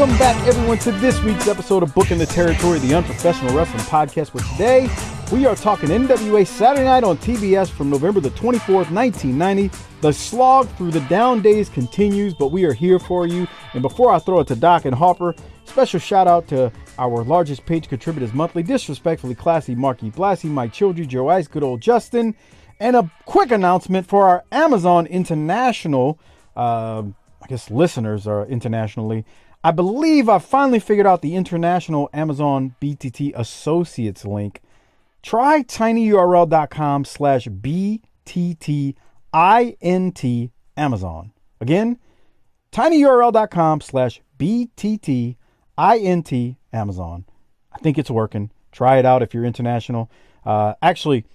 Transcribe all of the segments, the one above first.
Welcome back, everyone, to this week's episode of Booking the Territory, the Unprofessional Wrestling Podcast, where today we are talking NWA Saturday Night on TBS from November the 24th, 1990. The slog through the down days continues, but we are here for you. And before I throw it to Doc and Harper, special shout out to our largest page contributors monthly, Disrespectfully Classy, Marky Blassie, Mike Childry, Joe Ice, good old Justin. And a quick announcement for our Amazon International, listeners are internationally. I believe I finally figured out the international Amazon BTT Associates link. Try tinyurl.com/BTTINT Amazon. Again, tinyurl.com/BTTINT Amazon. I think it's working. Try it out if you're international. Actually,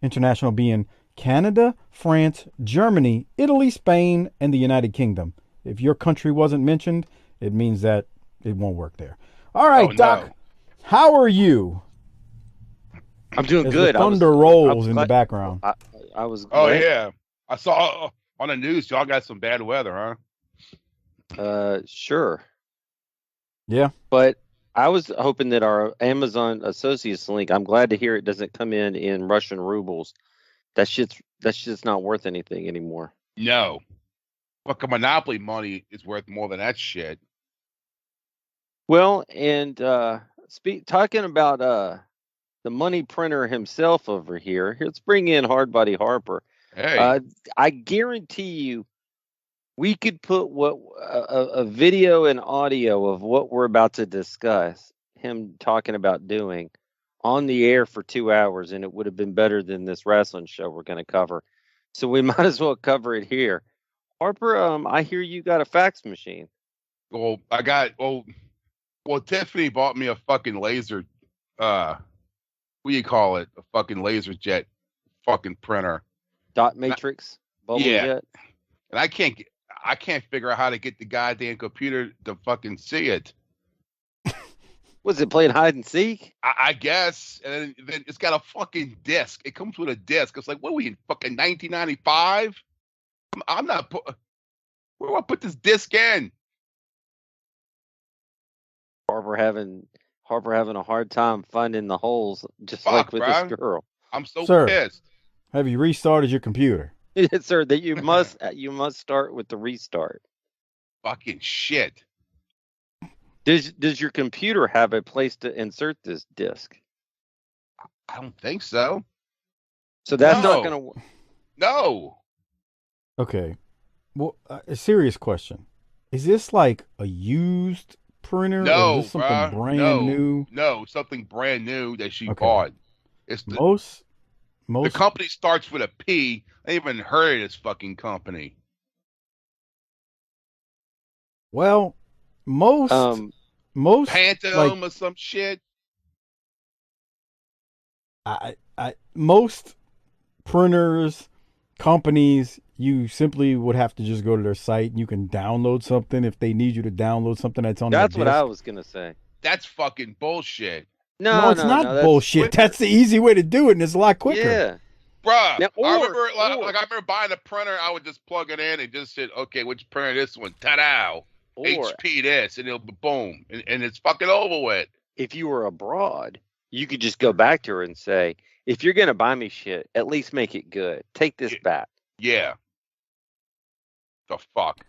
international being Canada, France, Germany, Italy, Spain, and the United Kingdom. If your country wasn't mentioned, it means that it won't work there. All right, Doc, how are you? I'm doing As good. The thunder rolls in the background. I was. Oh yeah, I saw on the news y'all got some bad weather, huh? Sure. Yeah, but I was hoping that our Amazon Associates link. I'm glad to hear it doesn't come in Russian rubles. That's just not worth anything anymore. No, fucking Monopoly money is worth more than that shit. Well, and talking about the money printer himself over here. Let's bring in Hardbody Harper. Hey, I guarantee you, we could put a video and audio of what we're about to discuss, him talking about doing, on the air for 2 hours, and it would have been better than this wrestling show we're going to cover. So we might as well cover it here. Harper, I hear you got a fax machine. Well, Tiffany bought me a fucking laser. What do you call it? A fucking laser jet, fucking printer. Dot matrix. Bubble jet. And I can't figure out how to get the goddamn computer to fucking see it. Was it playing hide and seek? I guess. And then it's got a fucking disc. It comes with a disc. It's like, what are we in fucking 1995? I'm not. Where do I put this disc in? Harper having a hard time finding the holes, just like with this girl. I'm so Sir, pissed. have you restarted your computer? Yes, sir. That you must start with the restart. Fucking shit. Does your computer have a place to insert this disc? I don't think so. So that's not going to. No. Okay. Well, a serious question: is this like a used printer? No, or is this something brand new? No, something brand new that she bought. It's most. The company starts with a P. I ain't even heard of this fucking company. Well, most Phantom or some shit. Most printers, companies, you simply would have to just go to their site and you can download something if they need you to download something that's on. That's what I was gonna say. That's fucking bullshit. No, it's not bullshit. That's the easy way to do it, and it's a lot quicker. Yeah. Bruh, I remember buying a printer, I would just plug it in and just say, okay, which printer this one? Ta-da! HP this, and it'll be boom. And it's fucking over with. If you were abroad, you could just go back to her and say, if you're going to buy me shit, at least make it good. Take this back. Yeah. The fuck?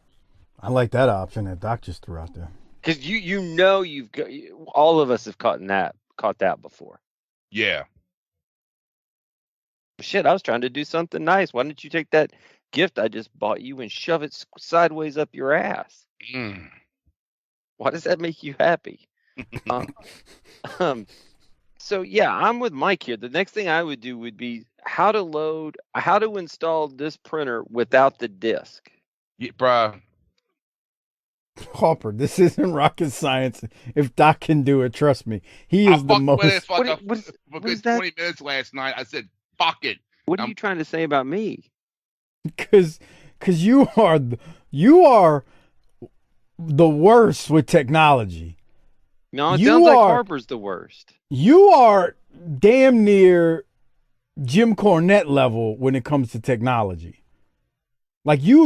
I like that option that Doc just threw out there. Because you've got, all of us have caught that before. Yeah. Shit, I was trying to do something nice. Why don't you take that gift I just bought you and shove it sideways up your ass? Why does that make you happy? So yeah, I'm with Mike here. The next thing I would do would be how to install this printer without the disc. Yeah, bruh. Harper, this isn't rocket science. If Doc can do it, trust me. He is the most. What is that? 20 minutes last night. I said, fuck it. What are you trying to say about me? Because you are the worst with technology. No, it sounds like Harper's the worst. You are damn near Jim Cornette level when it comes to technology. Like you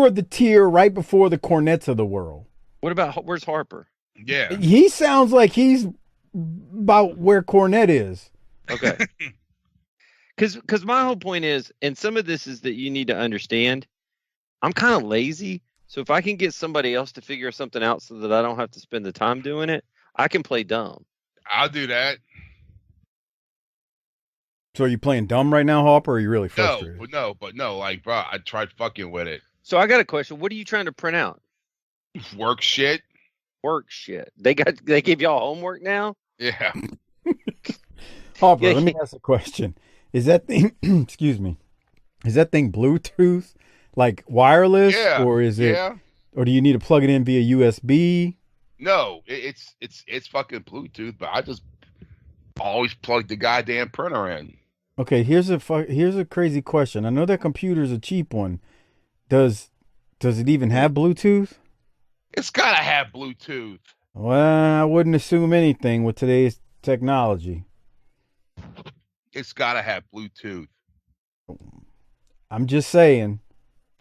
are the tier right before the Cornettes of the world. What about where's Harper? Yeah. He sounds like he's about where Cornette is. Okay. Because my whole point is, and some of this is that you need to understand, I'm kind of lazy. So if I can get somebody else to figure something out so that I don't have to spend the time doing it, I can play dumb. I'll do that. So are you playing dumb right now, Harper, or are you really frustrated? No, like, bro, I tried fucking with it. So I got a question. What are you trying to print out? Work shit. Work shit. They give y'all homework now? Yeah. Harper, let me ask a question. Is that thing, excuse me, is that thing Bluetooth, like wireless, or is it, or do you need to plug it in via USB? No, it's fucking Bluetooth, but I just always plug the goddamn printer in. Okay, here's a crazy question. I know that computer's a cheap one. Does it even have Bluetooth? It's gotta have Bluetooth. Well, I wouldn't assume anything with today's technology. It's gotta have Bluetooth. I'm just saying.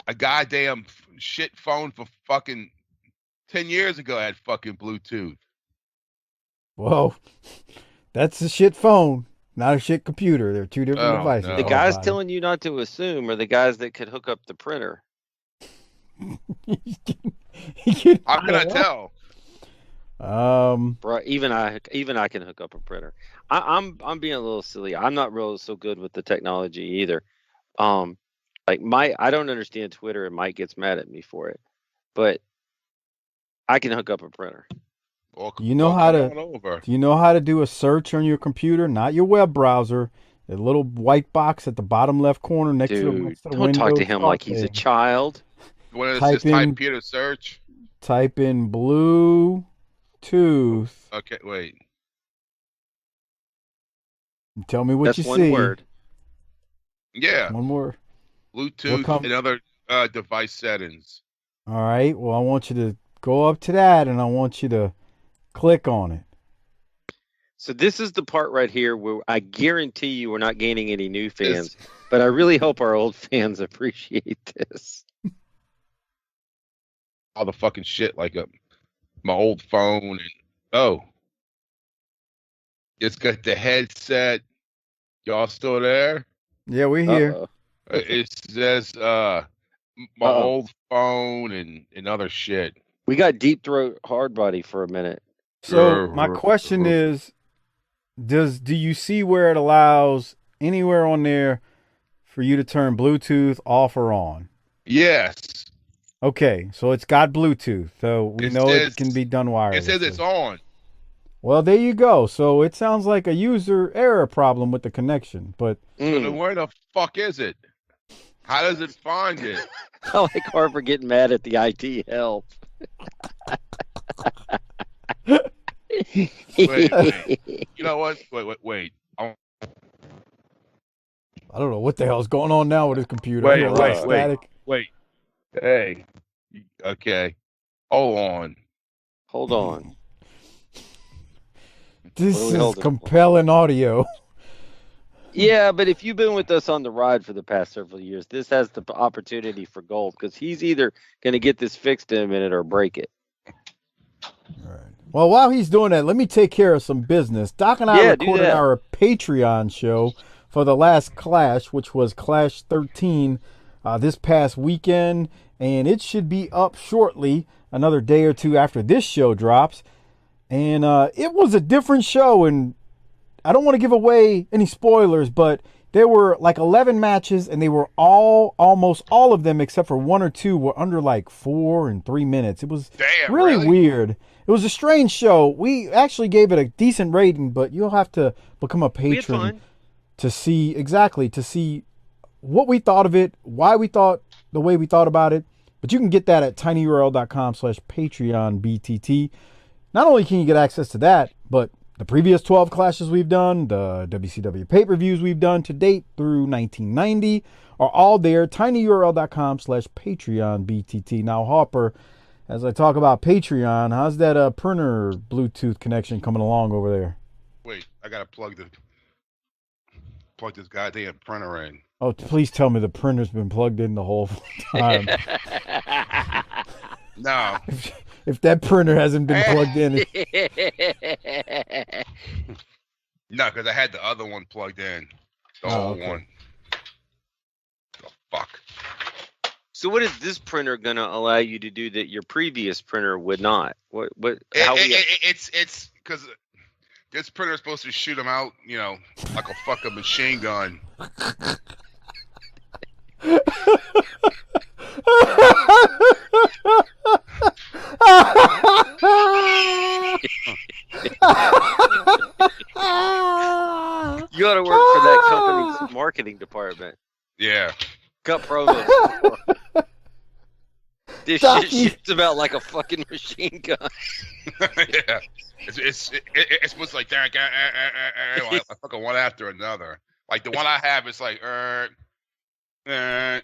A goddamn shit phone for fucking 10 years ago had fucking Bluetooth. Whoa, that's a shit phone, not a shit computer. They're two different devices. No. The guys telling you not to assume are the guys that could hook up the printer. How can I tell? Bro, even I can hook up a printer. I'm being a little silly. I'm not real so good with the technology either. I don't understand Twitter, and Mike gets mad at me for it, but I can hook up a printer. Well, you know how to do a search on your computer, not your web browser. The little white box at the bottom left corner next to the Dude, Windows. Don't talk to him like he's a child. When it's type here to search. Type in Bluetooth. Okay, wait. Tell me what That's you one see. word. Yeah. One more. Bluetooth and other device settings. All right. Well, I want you to go up to that, and I want you to click on it. So this is the part right here where I guarantee you we're not gaining any new fans, but I really hope our old fans appreciate this. All the fucking shit like my old phone and it's got the headset. Y'all still there? Yeah, we're here. Uh-oh. It says my old phone and other shit. We got Deep Throat Hard Body for a minute. So my question is, do you see where it allows anywhere on there for you to turn Bluetooth off or on? Yes. Okay, so it's got Bluetooth, so it can be done wirelessly. It says it's on. Well, there you go. So it sounds like a user error problem with the connection, but So then where the fuck is it? How does it find it? I like Harper getting mad at the IT help. Wait. You know what? Wait. I don't know what the hell's going on now with his computer. Wait. Hey. Okay. Hold on. This is compelling audio. Yeah, but if you've been with us on the ride for the past several years, this has the opportunity for gold because he's either going to get this fixed in a minute or break it. All right. Well, while he's doing that, let me take care of some business. Doc and I recorded our Patreon show for the last Clash, which was Clash 13 this past weekend, and it should be up shortly, another day or two after this show drops. And it was a different show, and I don't want to give away any spoilers, but there were like 11 matches, and they were almost all of them, except for one or two, were under like 4 and 3 minutes. It was really weird. It was a strange show. We actually gave it a decent rating, but you'll have to become a patron to see what we thought of it, why we thought the way we thought about it. But you can get that at tinyurl.com/PatreonBTT. Not only can you get access to that, but the previous 12 clashes we've done, the WCW pay-per-views we've done to date through 1990 are all there. tinyurl.com/PatreonBTT. Now, Harper, as I talk about Patreon, how's that printer Bluetooth connection coming along over there? Wait, I gotta plug this goddamn printer in. Oh, please tell me the printer's been plugged in the whole time. No. if that printer hasn't been plugged in. No, because I had the other one plugged in. The old one. The fuck. So what is this printer going to allow you to do that your previous printer would not? It's because this printer is supposed to shoot them out, like a fucking machine gun. You ought to work for that company's marketing department. Yeah. Cut promos. This shit shoots about like a fucking machine gun. Yeah. It's supposed to like fucking one after another. Like the one I have is like Now,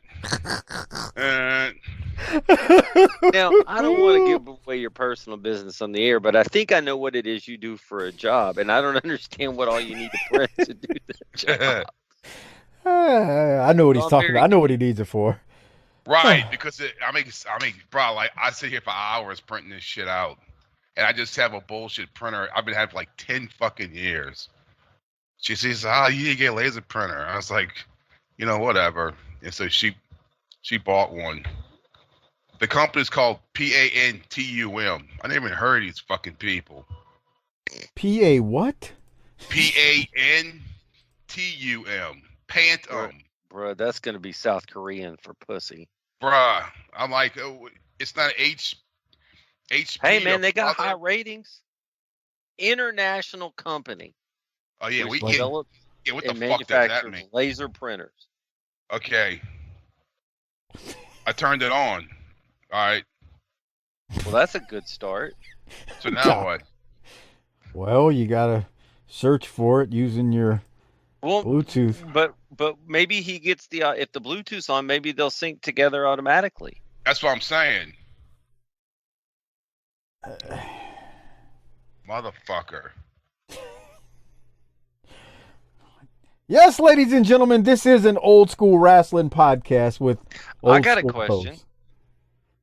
I don't want to give away your personal business on the air, but I think I know what it is you do for a job, and I don't understand what all you need to print to do that job. I know what he's talking about. I know what he needs it for. Right, because bro, like I sit here for hours printing this shit out, and I just have a bullshit printer. I've been having for like 10 fucking years. She says, you need to get a laser printer. I was like, whatever. And so she bought one. The company's called Pantum. I never even heard of these fucking people. P-A what? Pantum. Pantum. Bro, that's going to be South Korean for pussy. Bruh, I'm like, it's not HP. Hey, man, they got high ratings. International company. Oh, yeah, what the fuck does that mean? Laser printers. Okay. I turned it on. All right. Well, that's a good start. So now what? Well, you got to search for it using your Bluetooth. But maybe he gets if the Bluetooth's on, maybe they'll sync together automatically. That's what I'm saying. Motherfucker. Yes, ladies and gentlemen, this is an old school wrestling podcast with I got a question. Hosts.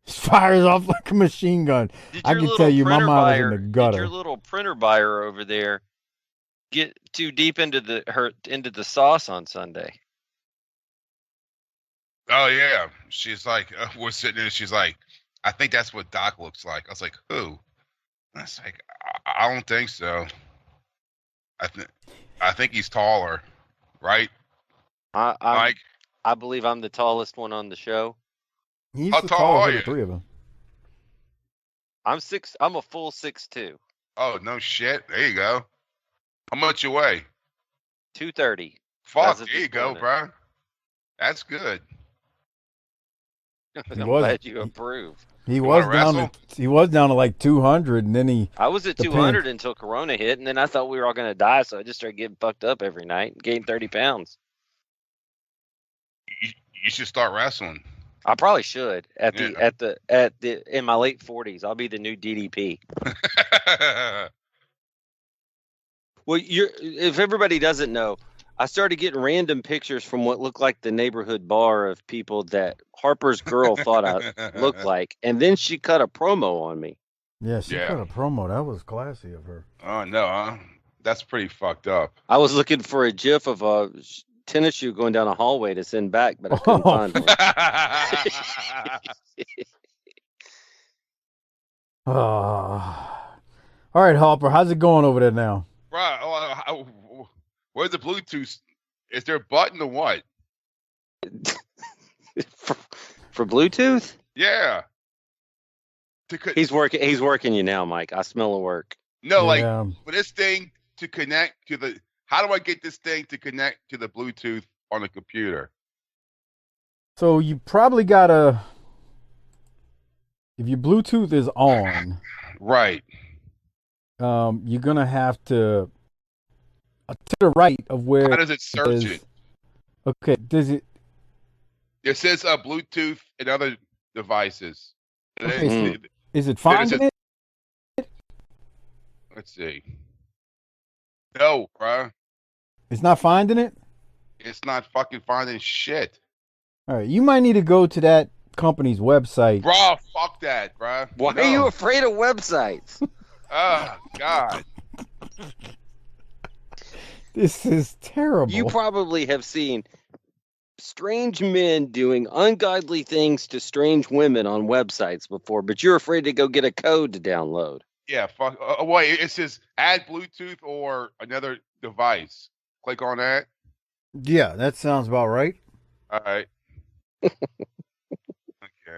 Fires off like a machine gun. I can tell you, my mind is in the gutter. Did your little printer buyer over there get too deep into the sauce on Sunday? Oh yeah, she's like, we're sitting there. She's like, I think that's what Doc looks like. I was like, who? I was like, I don't think so. I think he's taller, right? I believe I'm the tallest one on the show. He's How the tall are of you? The three of them. I'm a full 6'2". Oh no shit! There you go. How much you weigh? 230. Fuck, there you go, bro. That's good. I'm glad you approve. He was down to like 200, and then I was at 200 until Corona hit, and then I thought we were all going to die, so I just started getting fucked up every night and gained 30 pounds. You should start wrestling. I probably should in my late 40s. I'll be the new DDP. Well, if everybody doesn't know, I started getting random pictures from what looked like the neighborhood bar of people that Harper's girl thought I looked like, and then she cut a promo on me. Yeah, she cut a promo. That was classy of her. Oh no, that's pretty fucked up. I was looking for a GIF of a tennis shoe going down a hallway to send back, but I couldn't find one. All right, Harper, how's it going over there now? Right. Where's the Bluetooth? Is there a button or what? for Bluetooth? Yeah. He's working you now, Mike. I smell a work. No, like for this thing to connect to the. How do I get this thing to connect to the Bluetooth on the computer? So you probably gotta. If your Bluetooth is on, right? You're gonna have to the right of where. How does it search it? Okay, does it? It says Bluetooth and other devices. Okay, is it finding it? Let's see. No, bro. It's not finding it? It's not fucking finding shit. All right, you might need to go to that company's website. Bro, fuck that, bro. Why are you afraid of websites? Oh, God. This is terrible. You probably have seen strange men doing ungodly things to strange women on websites before, but you're afraid to go get a code to download. Yeah, fuck. Wait, it says add Bluetooth or another device. Click on that. Yeah, that sounds about right. All right. Okay.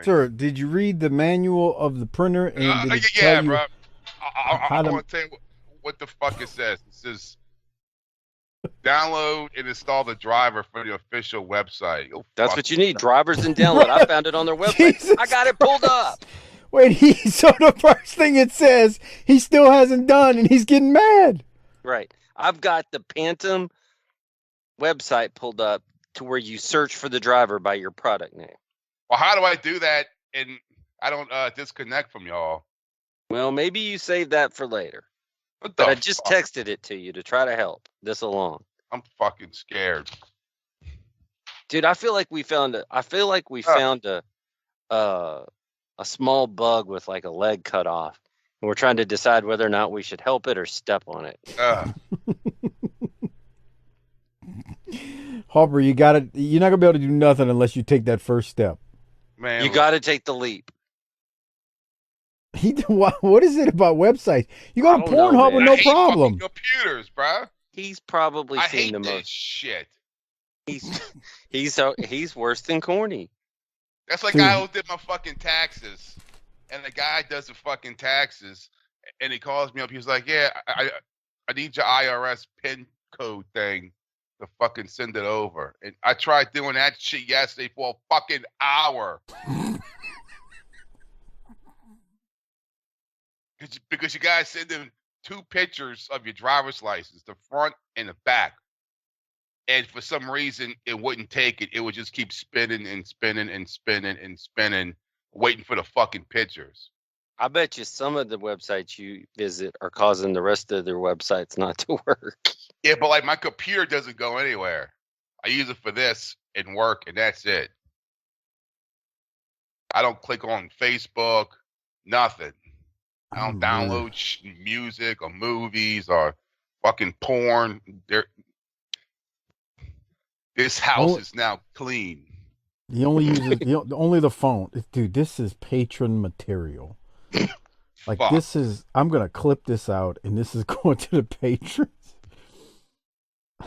Sir, did you read the manual of the printer? And did it tell you bro. I how to- want to tell you what the fuck it says. It says download and install the driver for the official website. That's what you need, drivers and download. I found it on their website. Jesus I got it pulled up. Wait, so the first thing it says he still hasn't done, and he's getting mad. Right. I've got the Phantom website pulled up to where you search for the driver by your product name. Well, how do I do that and I don't disconnect from y'all? Well, maybe you save that for later. What But the I just fuck? texted it to you to try to help this along. I'm fucking scared. Dude, I feel like we found a small bug with like a leg cut off. And we're trying to decide whether or not we should help it or step on it. Harper, you're not gonna be able to do nothing unless you take that first step. Man, You got to take the leap. What is it about websites? You go I to don't know, Pornhub with man. no I hate problem. fucking computers, bro. He's probably I seen hate the this most. shit. He's worse than corny. That's like Dude. I who did my fucking taxes, and the guy does the fucking taxes, and he calls me up. He's like, "Yeah, I need your IRS PIN code thing to fucking send it over." And I tried doing that shit yesterday for a fucking hour. Because you guys send them 2 pictures of your driver's license, the front and the back. And for some reason, it wouldn't take it. It would just keep spinning and spinning and spinning and spinning, waiting for the fucking pictures. I bet you some of the websites you visit are causing the rest of their websites not to work. Yeah, but like my computer doesn't go anywhere. I use it for this and work, and that's it. I don't click on Facebook, nothing. I don't download music or movies or fucking porn. This house is now clean. He only uses only the phone. Dude, this is Patron material. Like Fuck. this is. I'm gonna clip this out, and this is going to the patrons.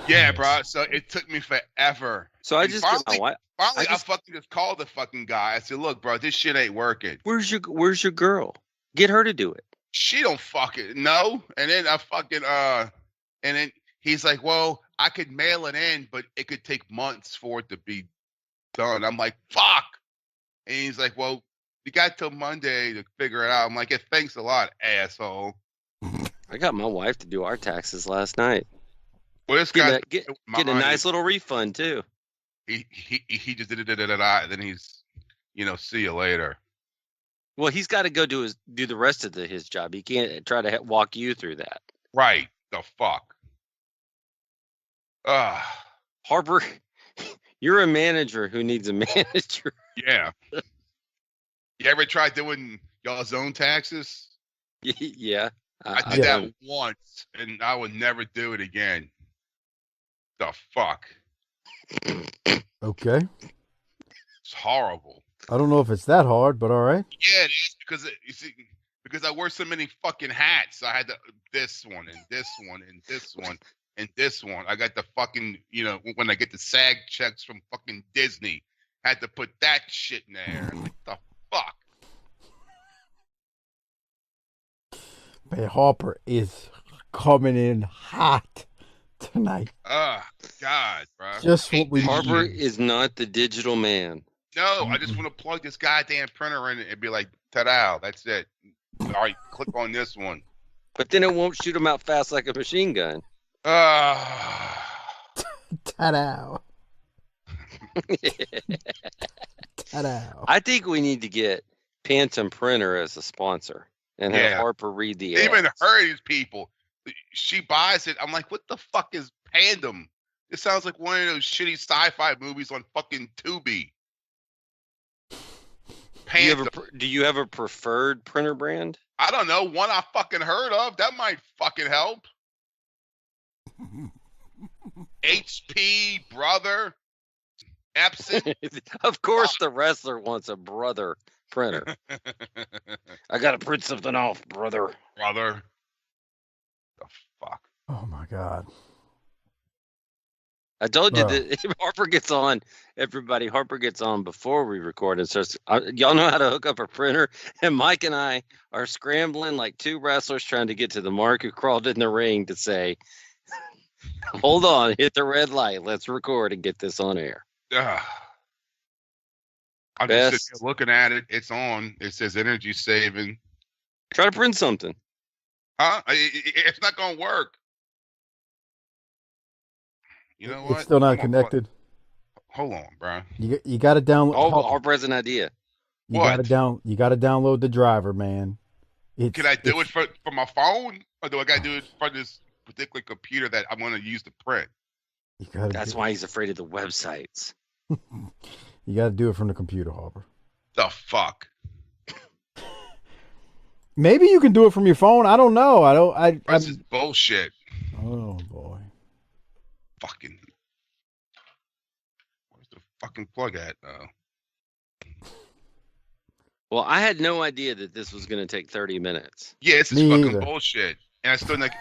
Yeah, bro. So it took me forever. So I And just finally, get my wife. I fucking just called the fucking guy. I said, "Look, bro, this shit ain't working." Where's your girl? Get her to do it. She don't fucking know. And then I fucking and then he's like, "Well, I could mail it in, but it could take months for it to be done." I'm like, "Fuck." And he's like, "Well, you got till Monday to figure it out." I'm like, "Yeah, thanks a lot, asshole." I got my wife to do our taxes last night. Well, this guy Get a nice little refund too. he just did it, and then he's, see you later. Well, he's got to go do the rest of his job. He can't try to walk you through that. Right. The fuck. Harper, you're a manager who needs a manager. Yeah. You ever tried doing y'all's own taxes? Yeah. I did that once, and I would never do it again. The fuck. Okay. It's horrible. I don't know if it's that hard, but all right. Yeah, it is because I wear so many fucking hats. I had this one and this one and this one and this one. I got the fucking, when I get the SAG checks from fucking Disney, had to put that shit in there. Like, the fuck? Man, Harper is coming in hot tonight. God, bro. Just what we Harper need. is not the digital man. No, I just want to plug this goddamn printer in and be like, ta-da, that's it. All right, click on this one. But then it won't shoot him out fast like a machine gun. Ta-da. Ta-da. I think we need to get Phantom Printer as a sponsor and have Harper read the ads. Even her, these people. She buys it. I'm like, what the fuck is Pandem? It sounds like one of those shitty sci-fi movies on fucking Tubi. pants. Do you have a preferred printer brand? I don't know, one I fucking heard of. That might fucking help. HP, brother, Epson. Of course, the wrestler wants a brother printer. I gotta print something off, brother. Brother. The fuck. Oh my God. I told you that Harper gets on. Everybody, Harper gets on before we record and starts. Y'all know how to hook up a printer, and Mike and I are scrambling like two wrestlers trying to get to the Mark who crawled in the ring to say, "Hold on, hit the red light. Let's record and get this on air." I'm just sitting here looking at it. It's on. It says energy saving. Try to print something. Huh? It's not gonna work. You know what? It's still not connected. Hold on, bro. You got to download. Oh, Harper has an idea. You got to download the driver, man. Can I do it from my phone, or do I got to do it from this particular computer that I'm going to use to print? That's why he's afraid of the websites. You got to do it from the computer, Harper. The fuck? Maybe you can do it from your phone. I don't know. This is bullshit. Oh boy. Fucking. Where's the fucking plug at? Well, I had no idea that this was going to take 30 minutes. Yeah, this is fucking bullshit, and it's still like,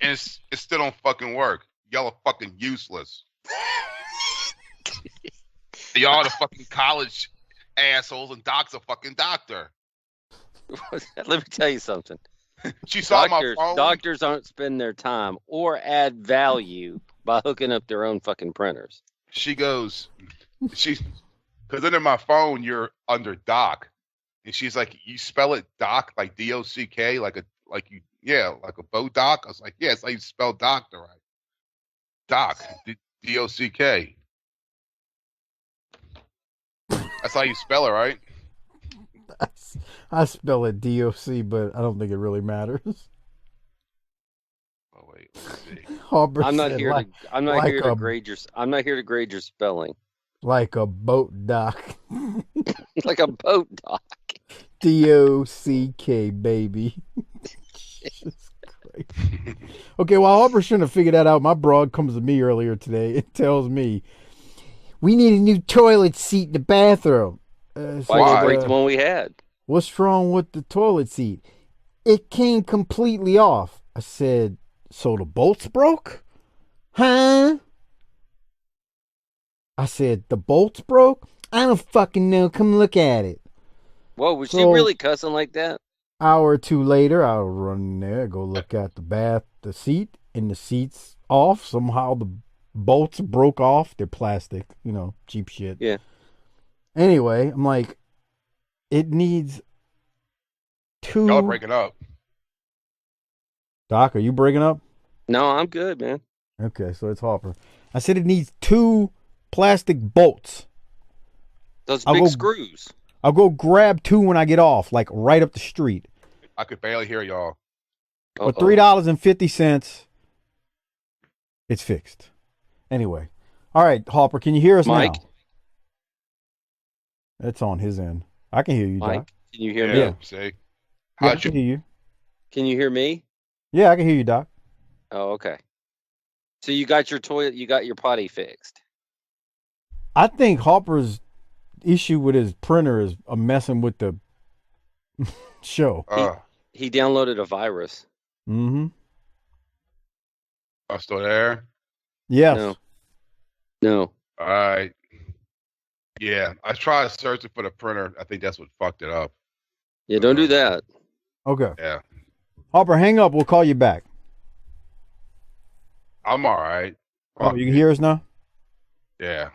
and it still don't fucking work. Y'all are fucking useless. Y'all are the fucking college assholes, and Doc's a fucking doctor. Let me tell you something. She saw my phone. Doctors aren't spending their time or add value by hooking up their own fucking printers. She goes, because under my phone you're under Doc, and she's like, you spell it Doc like D-O-C-K, like a boat dock. I was like, yeah, it's like you spell doctor right. Doc, D-O-C-K. That's how you spell it, right? I spell it D-O-C, but I don't think it really matters. Oh wait, let's see. I'm not here to grade your spelling. Like a boat dock. Like a boat dock. D-O-C-K, baby. Okay, well, Harper shouldn't have figured that out. My broad comes to me earlier today. It tells me, we need a new toilet seat in the bathroom. Why'd you break the one we had? What's wrong with the toilet seat? It came completely off. I said, so the bolts broke? Huh? I said, the bolts broke? I don't fucking know. Come look at it. Whoa, was she really cussing like that? Hour or two later, I'll run in there, go look at the seat, and the seat's off. Somehow the bolts broke off. They're plastic, cheap shit. Yeah. Anyway, I'm like, it needs two. Y'all breaking up. Doc, are you breaking up? No, I'm good, man. Okay, so it's Harper. I said it needs two plastic bolts. Those big screws. I'll go grab two when I get off, like right up the street. I could barely hear y'all. For $3.50, it's fixed. Anyway. All right, Harper, can you hear us Mike? now? It's on his end. I can hear you, Mike, Doc. can you hear me? Yeah. See? Yeah, I can hear you. Can you hear me? Yeah, I can hear you, Doc. Oh, okay. So you got your toilet, you got your potty fixed. I think Harper's issue with his printer is messing with the show. He downloaded a virus. Mm-hmm. I'm still there? Yes. No. All right. Yeah, I tried searching for the printer. I think that's what fucked it up. Yeah, don't do that. Okay. Yeah. Harper, hang up. We'll call you back. I'm all right. Oh, you can hear us now? Yeah.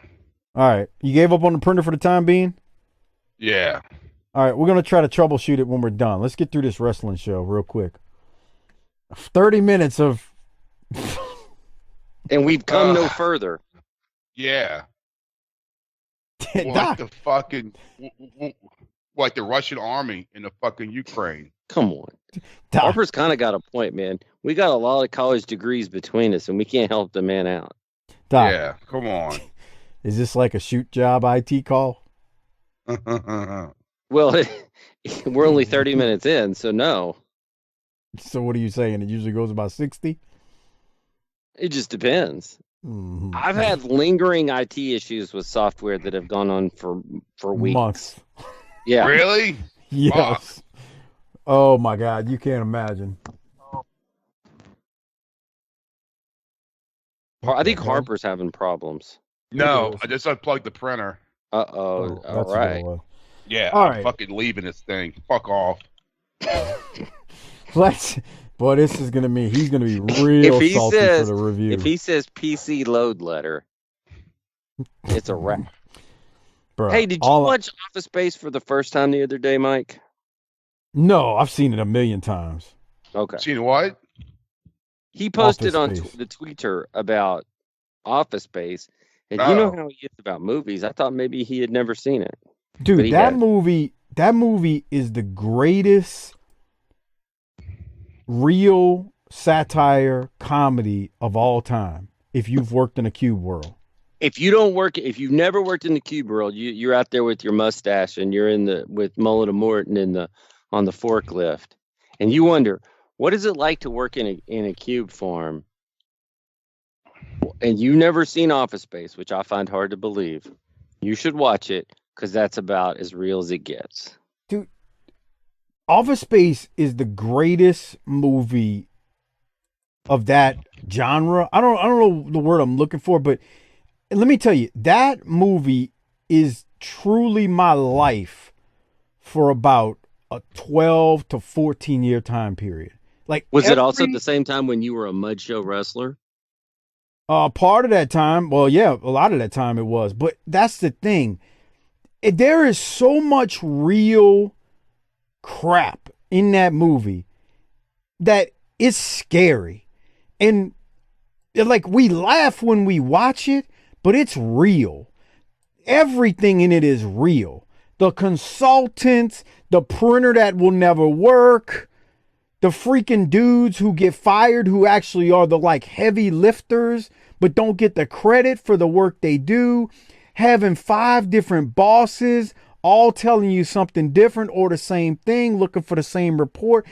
All right. You gave up on the printer for the time being? Yeah. All right. We're going to try to troubleshoot it when we're done. Let's get through this wrestling show real quick. 30 minutes of... And we've come no further. Yeah. Like the fucking... Like the Russian army in the fucking Ukraine. Come on. Harper's kind of got a point, man. We got a lot of college degrees between us, and we can't help the man out. Doc, yeah, come on. Is this like a shoot job IT call? Well, we're only 30 minutes in, so no. So what are you saying? It usually goes about 60? It just depends. Mm-hmm. I've had lingering IT issues with software that have gone on for weeks. Months. Yeah. Really? Yes. Fuck. Oh my God, you can't imagine. I think Harper's having problems. No, I just unplugged the printer. Uh-oh. All that's right. what it was. Yeah, All I'm right. fucking leaving this thing. Fuck off. Boy, this is gonna be. He's gonna be real salty for the review. If he says PC load letter, it's a wrap. Bro, Hey, did you watch Office Space for the first time the other day, Mike? No, I've seen it a million times. Okay. Seen what? He posted on Office Space. the Twitter about Office Space, and you know how he is about movies. I thought maybe he had never seen it. Dude, that movie is the greatest real satire comedy of all time. If you've worked in a cube world. If you've never worked in the cube world, you're out there with your mustache and you're with Mullen and Morton on the forklift, and you wonder what is it like to work in a cube farm, and you've never seen Office Space, which I find hard to believe. You should watch it because that's about as real as it gets. Dude, Office Space is the greatest movie of that genre. I don't know the word I'm looking for, but let me tell you, that movie is truly my life for about a 12 to 14 year time period. Like, was it also the same time when you were a mud show wrestler? Part of that time, well, yeah, a lot of that time it was. But that's the thing. There is so much real crap in that movie that it's scary. And like, we laugh when we watch it, but it's real. Everything in it is real. The consultants, the printer that will never work, the freaking dudes who get fired who actually are the like heavy lifters but don't get the credit for the work they do, having 5 different bosses all telling you something different or the same thing, looking for the same report.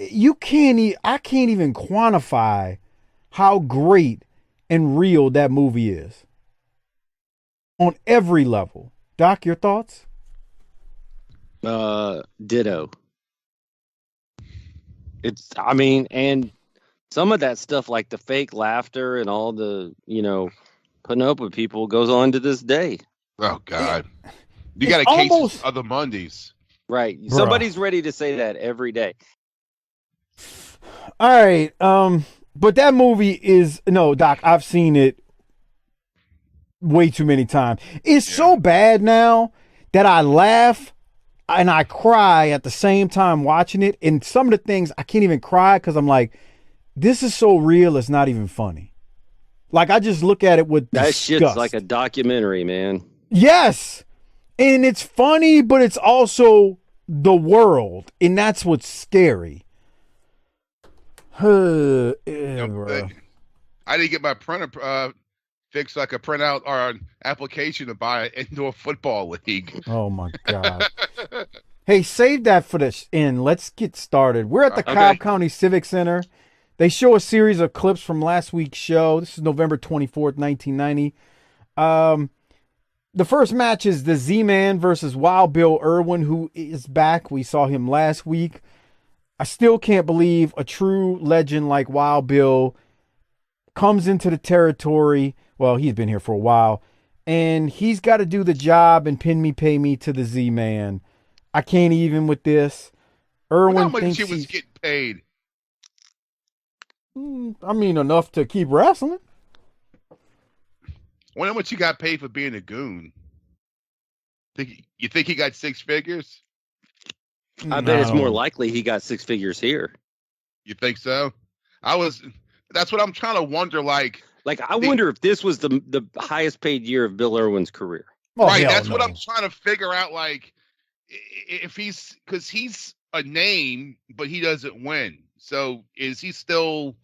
I can't even quantify how great and real that movie is on every level. Doc, your thoughts? Ditto. And some of that stuff, like the fake laughter and all the, putting up with people, goes on to this day. Oh, God. You got a case of the Mondays. Right. Bruh. Somebody's ready to say that every day. All right. But that movie is, no, Doc, I've seen it way too many times. It's so bad now that I laugh and I cry at the same time watching it. And some of the things I can't even cry because I'm like, this is so real, it's not even funny. Like, I just look at it with that disgust. Shit's like a documentary, man. Yes. And it's funny, but it's also the world. And that's what's scary. I didn't get my printer fixed so I could print out our application to buy an indoor football league. Oh, my God. Hey, save that for the end. Let's get started. We're at the Cobb County Civic Center. They show a series of clips from last week's show. This is November 24th, 1990. The first match is the Z-Man versus Wild Bill Irwin, who is back. We saw him last week. I still can't believe a true legend like Wild Bill comes into the territory. Well, he's been here for a while. And he's got to do the job and pin me, pay me to the Z-Man. I can't even with this. Irwin how much thinks he was getting paid? I mean, enough to keep wrestling. Wonder how much he got paid for being a goon. You think he got 6 figures? I bet it's more likely he got 6 figures here. You think so? That's what I'm trying to wonder. Like I wonder if this was the highest paid year of Bill Irwin's career. Oh, right. That's what I'm trying to figure out. Like, if because he's a name, but he doesn't win. So is he still,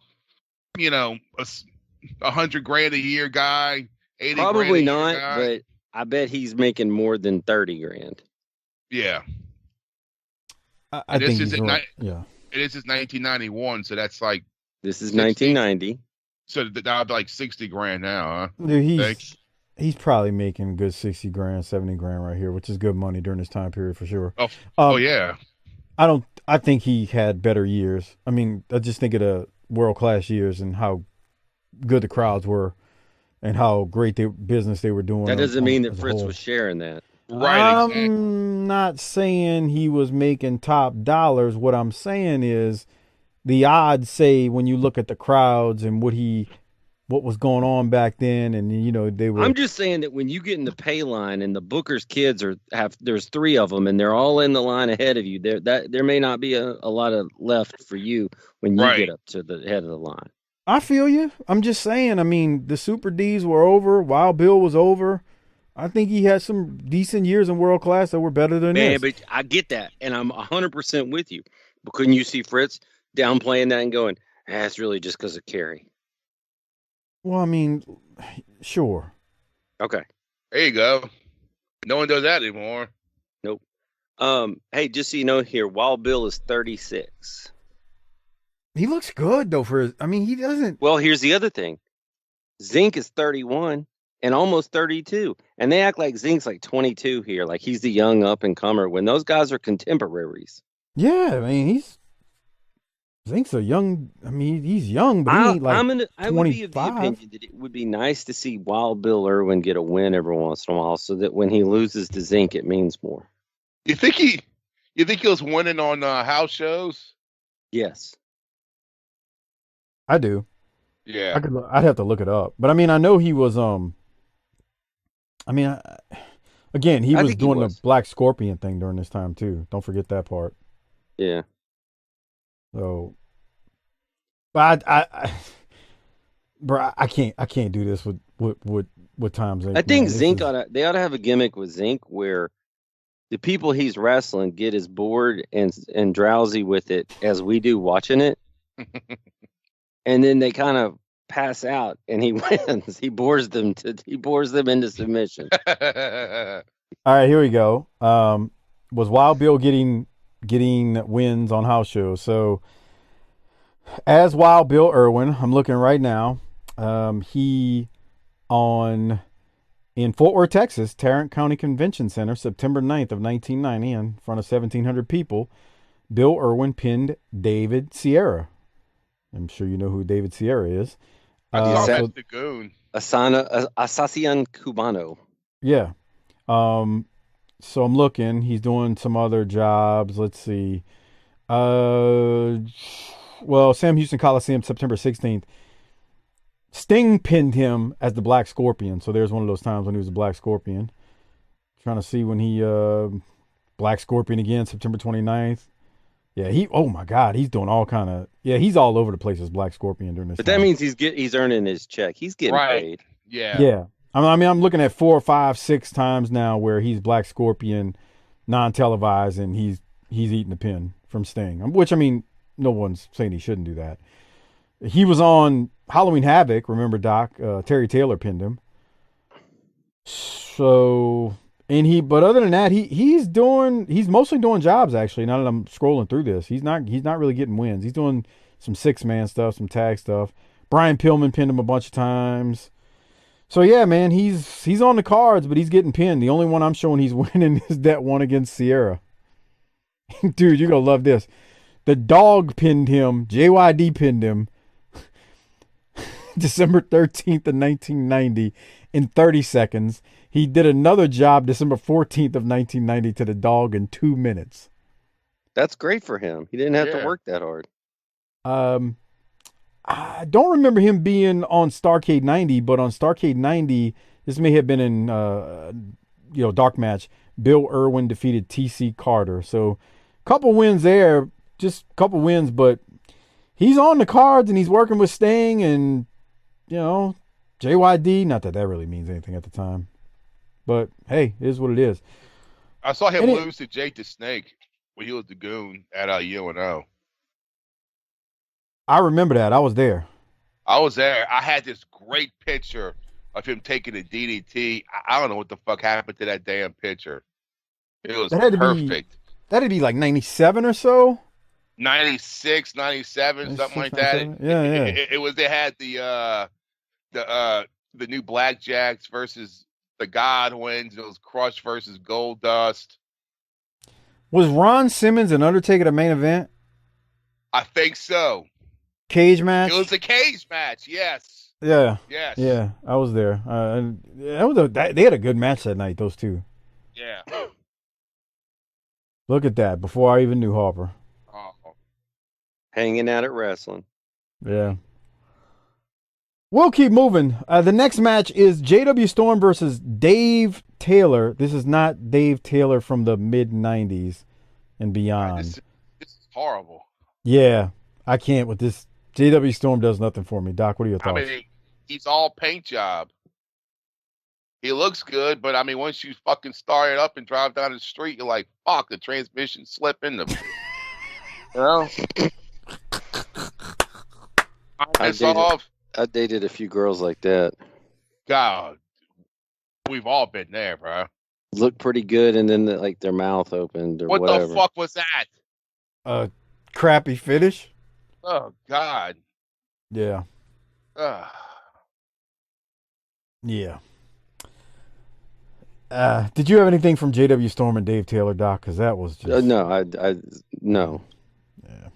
$100 grand a year guy? 80 Probably grand a not, year guy? but I bet he's making more than 30 grand. Yeah. I think he's right. Yeah. It is just 1991, so that's like This is 60. 1990. So that would be like 60 grand now, huh? Dude, he's probably making a good 60 grand, 70 grand right here, which is good money during this time period for sure. Oh yeah. I think he had better years. I mean, I just think of the world-class years and how good the crowds were and how great business they were doing. That doesn't mean that Fritz was sharing that. Right. I'm not saying he was making top dollars. What I'm saying is the odds say when you look at the crowds and what was going on back then, and they were. I'm just saying that when you get in the pay line and the Booker's kids there's 3 of them and they're all in the line ahead of you. There may not be a lot of left for you when you get up to the head of the line. I feel you. I'm just saying. I mean, the Super Ds were over. Wild Bill was over. I think he had some decent years in world class that were better than this. But I get that, and I'm 100% with you. But couldn't you see Fritz downplaying that and going, it's really just because of Kerry? Well, I mean, sure. Okay. There you go. No one does that anymore. Nope. Hey, just so you know here, Wild Bill is 36. He looks good, though, he doesn't. Well, here's the other thing. Zink is 31 and almost 32. And they act like Zink's like 22 here, like he's the young up-and-comer, when those guys are contemporaries. Yeah, I mean, Zink's he's young, but he ain't like 25. I would be of the opinion that it would be nice to see Wild Bill Irwin get a win every once in a while so that when he loses to Zink, it means more. You think he was winning on house shows? Yes. I do. Yeah. I'd have to look it up. But I mean, I know he was again, he was doing the Black Scorpion thing during this time too. Don't forget that part. Yeah. So, but I can't do this with Tom Zink. I think Zink ought to have a gimmick with Zink where the people he's wrestling get as bored and drowsy with it as we do watching it, and then they kind of pass out and he wins. He bores them into submission. All right, here we go. Was Wild Bill getting wins on house shows? So as Wild Bill Irwin, I'm looking right now. He in Fort Worth, Texas, Tarrant County Convention Center, September 9th of 1990, in front of 1,700 people, Bill Irwin pinned David Sierra. I'm sure you know who David Sierra is. That's the goon. Asasian Cubano. Yeah. So I'm looking. He's doing some other jobs. Let's see. Sam Houston Coliseum, September 16th. Sting pinned him as the Black Scorpion. So there's one of those times when he was the Black Scorpion. Trying to see when he Black Scorpion again, September 29th. Yeah, oh my God, he's doing all kind of. Yeah, he's all over the place as Black Scorpion during this. But time. That means he's earning his check. He's getting paid. Yeah. Yeah. I mean, I'm looking at 4, 5, 6 times now where he's Black Scorpion, non-televised, and he's eating the pin from Sting. Which, I mean, no one's saying he shouldn't do that. He was on Halloween Havoc. Remember, Doc? Terry Taylor pinned him. So, but other than that, he's mostly doing jobs actually. Now that I'm scrolling through this, he's not really getting wins. He's doing some 6-man stuff, some tag stuff. Brian Pillman pinned him a bunch of times. So yeah, man, he's on the cards, but he's getting pinned. The only one I'm showing he's winning is that one against Sierra. Dude, you're gonna love this. The Dog pinned him. JYD pinned him. December 13th of 1990 in 30 seconds. He did another job December 14th of 1990 to the Dog in 2 minutes. That's great for him. He didn't have to work that hard. I don't remember him being on Starrcade 90, but on Starrcade 90, this may have been in dark match. Bill Irwin defeated TC Carter. So couple wins there, just a couple wins, but he's on the cards and he's working with Sting and JYD. Not that really means anything at the time, but hey, it is what it is. I saw him lose to Jake the Snake when he was the goon at UNO. I remember that. I was there. I had this great picture of him taking a DDT. I don't know what the fuck happened to that damn picture. It was That had to perfect. That'd be like 97 or so. 96, 97, 96, something like that. 97? Yeah, yeah. It was. They had the new Blackjacks versus the Godwins. It was Crush versus Goldust. Was Ron Simmons and Undertaker the main event? I think so. Cage match? It was a cage match. Yes. Yeah. Yes. Yeah, I was there. And they had a good match that night, those two. Yeah. Look at that, before I even knew Harper. Oh. Hanging out at wrestling. Yeah. We'll keep moving. The next match is JW Storm versus Dave Taylor. This is not Dave Taylor from the mid-90s and beyond. This is horrible. Yeah, I can't with this. JW Storm does nothing for me. Doc, what are your thoughts? I mean, he's all paint job. He looks good, but I mean, once you fucking start it up and drive down the street, you're like, fuck, the transmission slipping. Well, I dated a few girls like that. God, we've all been there, bro. Looked pretty good, and then their mouth opened or whatever. What the fuck was that? Crappy finish. Oh God. Yeah. Yeah. Did you have anything from JW Storm and Dave Taylor, Doc? Because that was just no. No. Yeah.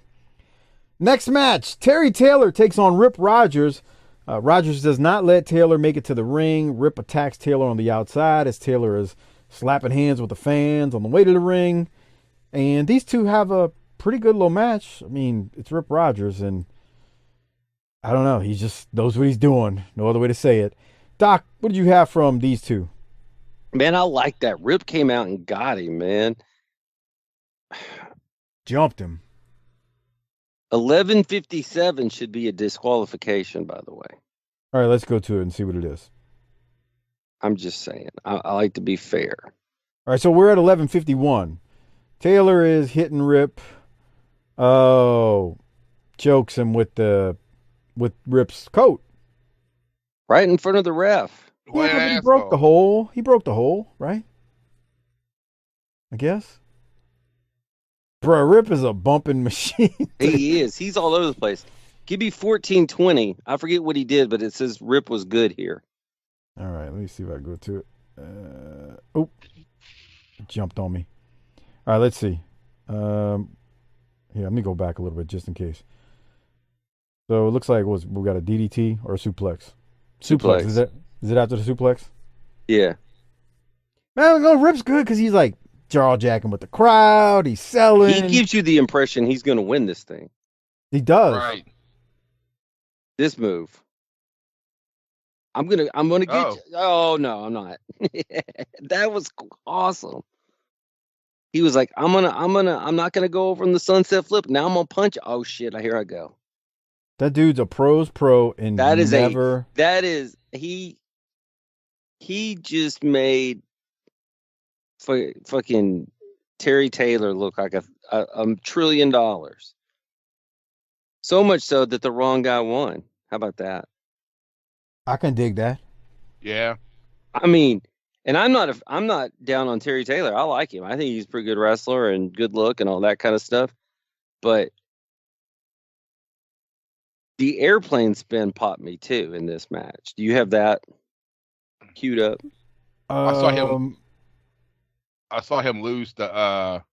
Next match: Terry Taylor takes on Rip Rogers. Rogers does not let Taylor make it to the ring. Rip attacks Taylor on the outside as Taylor is slapping hands with the fans on the way to the ring. And these two have a pretty good little match. I mean, it's Rip Rogers, and I don't know. He just knows what he's doing. No other way to say it. Doc, what did you have from these two? Man, I like that. Rip came out and got him, man. Jumped him. 11:57 should be a disqualification, by the way. All right, let's go to it and see what it is. I'm just saying. I like to be fair. All right, so we're at 11:51. Taylor is hitting Rip. Oh, chokes him with Rip's coat. Right in front of the ref. Yeah, but he broke the hole. He broke the hole, right? I guess. Bro, Rip is a bumping machine. He is. He's all over the place. Give me 14:20. I forget what he did, but it says Rip was good here. All right, let me see if I can go to it. Oh, it jumped on me. All right, let's see. Here, let me go back a little bit just in case. So it looks like we got a DDT or a suplex. Suplex. Is it after the suplex? Yeah. Man, no, Rip's good because he's like jaw jacking with the crowd. He's selling. He gives you the impression he's going to win this thing. He does. Right. This move. I'm gonna get you. Oh no, I'm not. That was awesome. He was like, I'm not gonna go over on the sunset flip. Now I'm gonna punch. Oh shit! Here I go. That dude's a pro's pro, and he just made fucking Terry Taylor look like a $1 trillion. So much so that the wrong guy won. How about that? I can dig that. Yeah. I mean, and I'm not down on Terry Taylor. I like him. I think he's a pretty good wrestler and good look and all that kind of stuff. But the airplane spin popped me too in this match. Do you have that queued up? I saw him lose to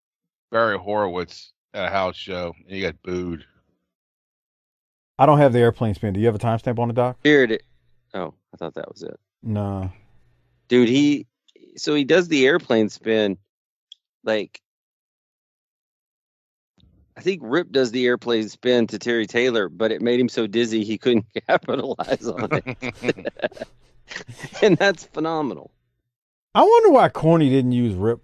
Barry Horowitz at a house show, and he got booed. I don't have the airplane spin. Do you have a timestamp on the doc? Here it is. Oh, I thought that was it. No. Dude, he does the airplane spin. Like, I think Rip does the airplane spin to Terry Taylor, but it made him so dizzy he couldn't capitalize on it. And that's phenomenal. I wonder why Corny didn't use Rip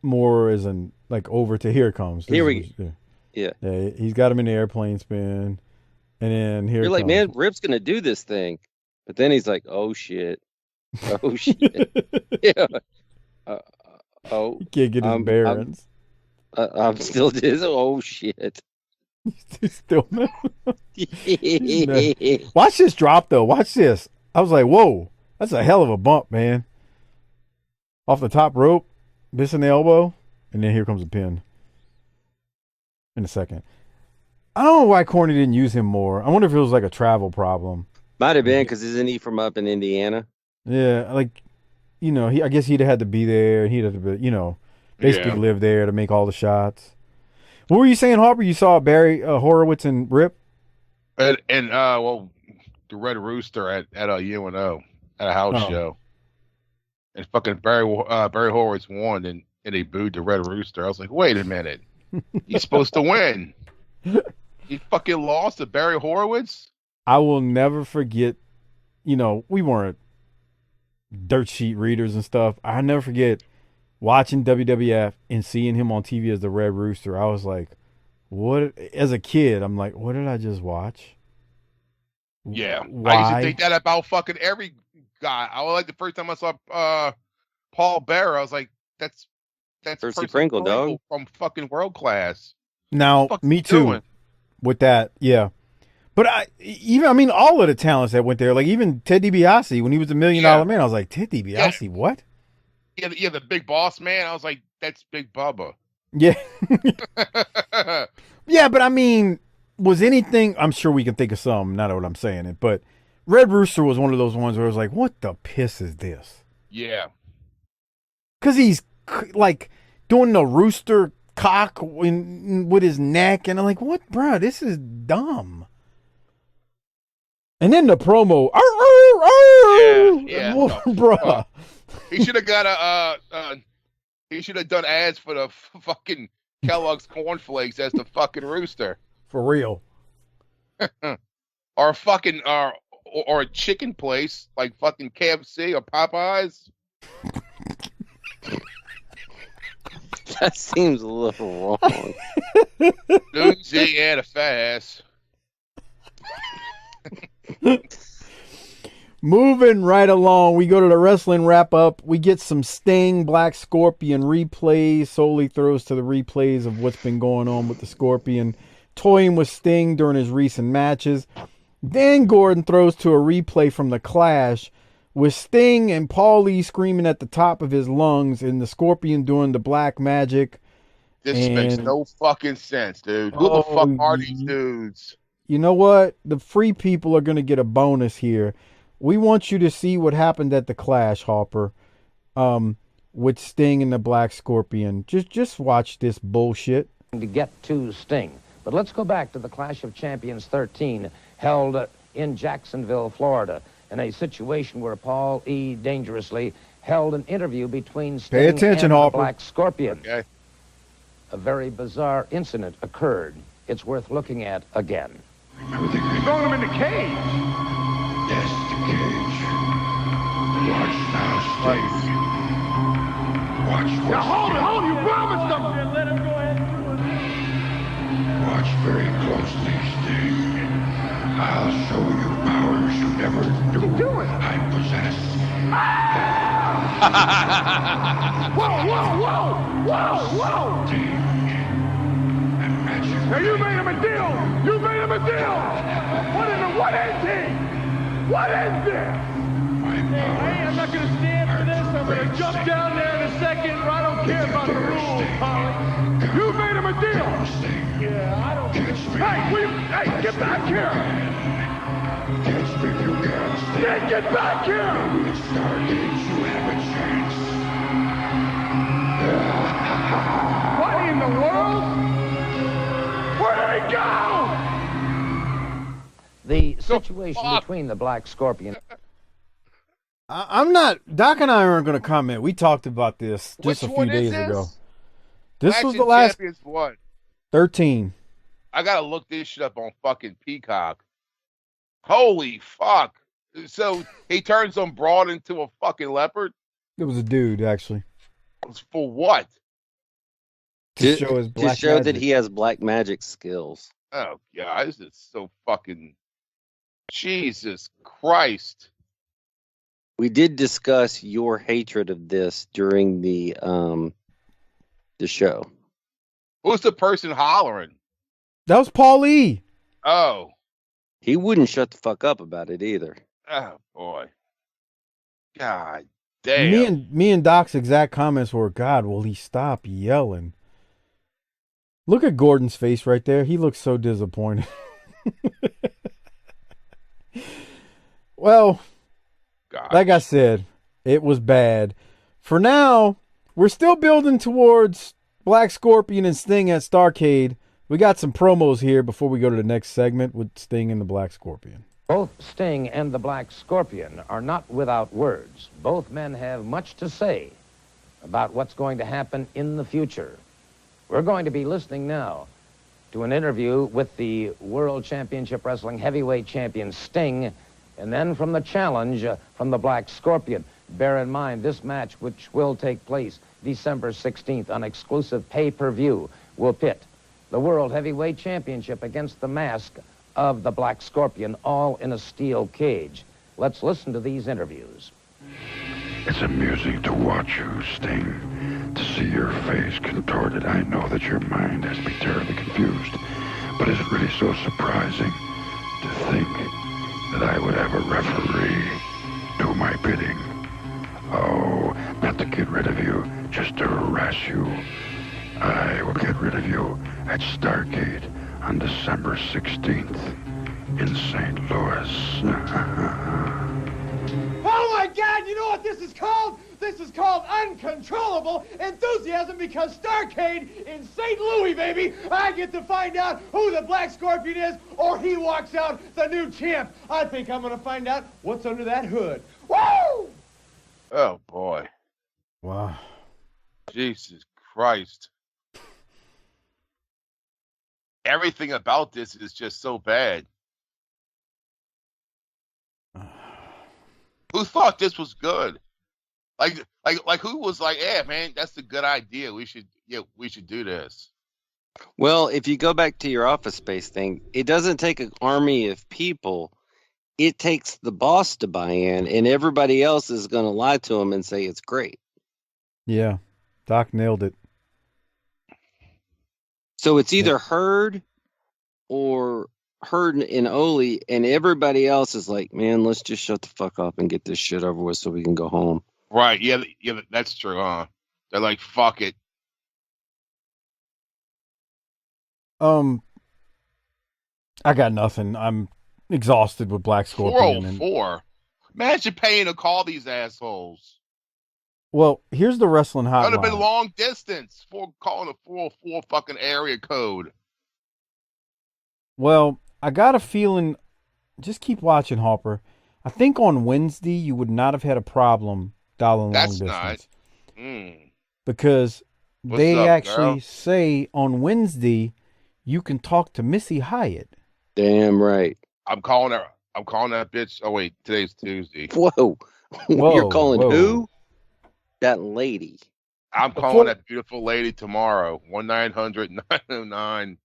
more as an over to here it comes. Here we go. Yeah. He's got him in the airplane spin. And then here you're like, comes. Man, Rip's gonna do this thing, but then he's like, oh shit, oh shit, yeah, he can't get his bearings. I'm still dizzy. Oh shit, he's still. Watch this drop though. Watch this. I was like, whoa, that's a hell of a bump, man. Off the top rope, missing the elbow. And then here comes a pin. In a second. I don't know why Corny didn't use him more. I wonder if it was like a travel problem. Might have been because isn't he from up in Indiana? Yeah, like, I guess he'd have had to be there. He'd have to be, basically live there to make all the shots. What were you saying, Harper? You saw Barry Horowitz and Rip? And the Red Rooster at a UNO at a house show, and fucking Barry Horowitz won, and they booed the Red Rooster. I was like, wait a minute, he's supposed to win. He fucking lost to Barry Horowitz. I will never forget. We weren't dirt sheet readers and stuff. I never forget watching WWF and seeing him on TV as the Red Rooster. I was like, what? As a kid, I'm like, what did I just watch? Yeah, why? I used to think that about fucking every guy. I was like, the first time I saw Paul Bearer, I was like, that's Percy Pringle, dog, from fucking World Class. Now, me too. With that, yeah. But all of the talents that went there, like even Ted DiBiase, when he was $1 Million Man, I was like, Ted DiBiase, what? Yeah, the Big Boss Man. I was like, that's Big Bubba. Yeah. Yeah, but was anything, I'm sure we can think of some, not what I'm saying it, but Red Rooster was one of those ones where I was like, what the piss is this? Yeah. Because he's like doing the rooster cock with his neck, and I'm like, what, bro? This is dumb. And then the promo, bro. He should have got he should have done ads for the fucking Kellogg's cornflakes as the fucking rooster. For real. Or fucking or a chicken place like fucking KFC or Popeyes. That seems a little wrong. Dude, he had a fast. Moving right along, we go to the wrestling wrap-up. We get some Sting, Black Scorpion replays. Solely throws to the replays of what's been going on with the Scorpion, toying with Sting during his recent matches. Then Gordon throws to a replay from the Clash with Sting and Paulie screaming at the top of his lungs and the Scorpion doing the black magic. This makes no fucking sense, dude. Who the fuck are these dudes? You know what? The free people are going to get a bonus here. We want you to see what happened at the Clash, Harper, with Sting and the Black Scorpion. Just watch this bullshit. To get to Sting. But let's go back to the Clash of Champions 13 held in Jacksonville, Florida, in a situation where Paul E. dangerously held an interview between Sting and the Black Scorpion. Okay. A very bizarre incident occurred. It's worth looking at again. You're throwing him in the cage. Yes, the cage. Watch now, Steve. Watch what. Now hold it, you promised him. Let him go ahead and do it. Watch very closely, Steve. I'll show you powers you never knew I possess. Whoa! Steve. Now you made him a deal! You made him a deal! What is he? What is this? Hey, I'm not gonna stand for this. I'm gonna jump down there in a second. I don't care about the rules, Polly. You made him a deal! Yeah, I don't care. Hey, get back here! Catch me if you can. Yeah, get back here! With Stargate, you have a chance. What in the world? Where did he go? The situation between the Black Scorpion. I'm not. Doc and I aren't going to comment. We talked about this just a few days ago. This was the last one. 13. I gotta look this shit up on fucking Peacock. Holy fuck! So he turns some broad into a fucking leopard. It was a dude, actually. For what? To show his black magic. That he has black magic skills. Oh god, this is so fucking Jesus Christ. We did discuss your hatred of this during the show. Who's the person hollering? That was Paul E. Oh. He wouldn't shut the fuck up about it either. Oh boy. God Damn. Me and Doc's exact comments were, God, will he stop yelling? Look at Gordon's face right there. He looks so disappointed. Well, God. like I said, it was bad. For now, we're still building towards Black Scorpion and Sting at Starrcade. We got some promos here before we go to the next segment with Sting and the Black Scorpion. Both Sting and the Black Scorpion are not without words. Both men have much to say about what's going to happen in the future. We're going to be listening now to an interview with the World Championship Wrestling Heavyweight Champion Sting, and then from the challenge from the Black Scorpion. Bear in mind, this match, which will take place December 16th on exclusive pay-per-view, will pit the World Heavyweight Championship against the mask of the Black Scorpion, all in a steel cage. Let's listen to these interviews. It's amusing to watch you, Sting. To see your face contorted, I know that your mind has to be terribly confused. But is it really so surprising to think that I would have a referee do my bidding? Oh, not to get rid of you, just to harass you. I will get rid of you at Starrcade on December 16th in St. Louis. Oh my God, you know what this is called? This is called uncontrollable enthusiasm, because Starrcade in St. Louis, baby, I get to find out who the Black Scorpion is, or he walks out the new champ. I think I'm going to find out what's under that hood. Woo! Oh, boy. Wow. Jesus Christ. Everything about this is just so bad. Who thought this was good? Like who was like, yeah, man, that's a good idea. We should do this. Well, if you go back to your Office Space thing, it doesn't take an army of people. It takes the boss to buy in, and everybody else is going to lie to him and say it's great. Yeah, Doc nailed it. So it's either Herd or Herd and Ole, and everybody else is like, man, let's just shut the fuck up and get this shit over with so we can go home. Right? Yeah, that's true. They're like, fuck it. I got nothing. I'm exhausted with Black Scorpion. 404. Imagine paying to call these assholes. Well, here's the wrestling That would have hotline. been long distance for calling a 404 fucking area code. Well, I got a feeling. Just keep watching, Harper. I think on Wednesday you would not have had a problem dialing long distance. Because What's they up, actually girl? say on Wednesday you can talk to Missy Hyatt. Damn right. I'm calling that bitch. Oh wait, today's Tuesday. Whoa. Whoa, You're calling whoa. who? That lady. I'm calling that beautiful lady tomorrow. 1-900-909.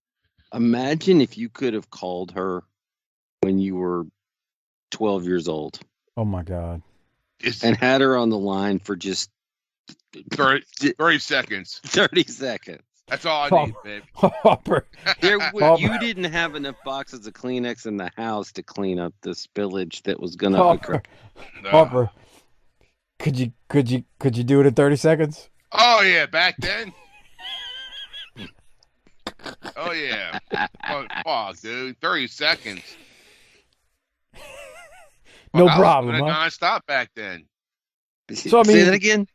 Imagine if you could have called her when you were 12 years old Oh my God. and had her on the line for just 30 seconds. 30 seconds. That's all I need, babe. Harper. You didn't have enough boxes of Kleenex in the house to clean up the spillage that was going to occur. Harper. Could you do it in 30 seconds? Oh yeah, back then. Oh yeah. Oh, fuck, dude. 30 seconds. No Fuck, problem, I was doing it huh? nonstop back then. So, I Say mean- that again?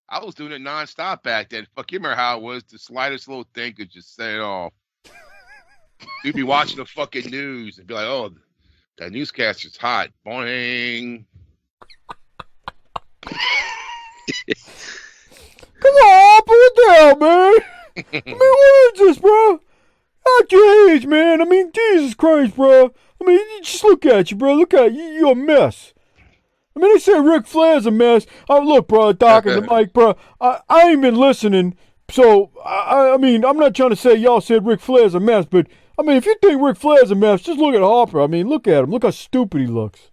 I was doing it nonstop back then. Fuck, you remember how it was? The slightest little thing could just set it off. You'd be watching the fucking news and be like, oh, that newscaster's hot. Boing. Come on, put it down, man. I mean, what is this, bro? Act your age, man. I mean, Jesus Christ, bro. I mean, just look at you, bro. Look at you. You're a mess. I mean, they say Ric Flair's a mess. Oh, look, bro, Doc and the mic, bro. I ain't been listening. So, I mean, I'm not trying to say y'all said Ric Flair's a mess, but, I mean, if you think Ric Flair's a mess, just look at Harper. I mean, look at him. Look how stupid he looks.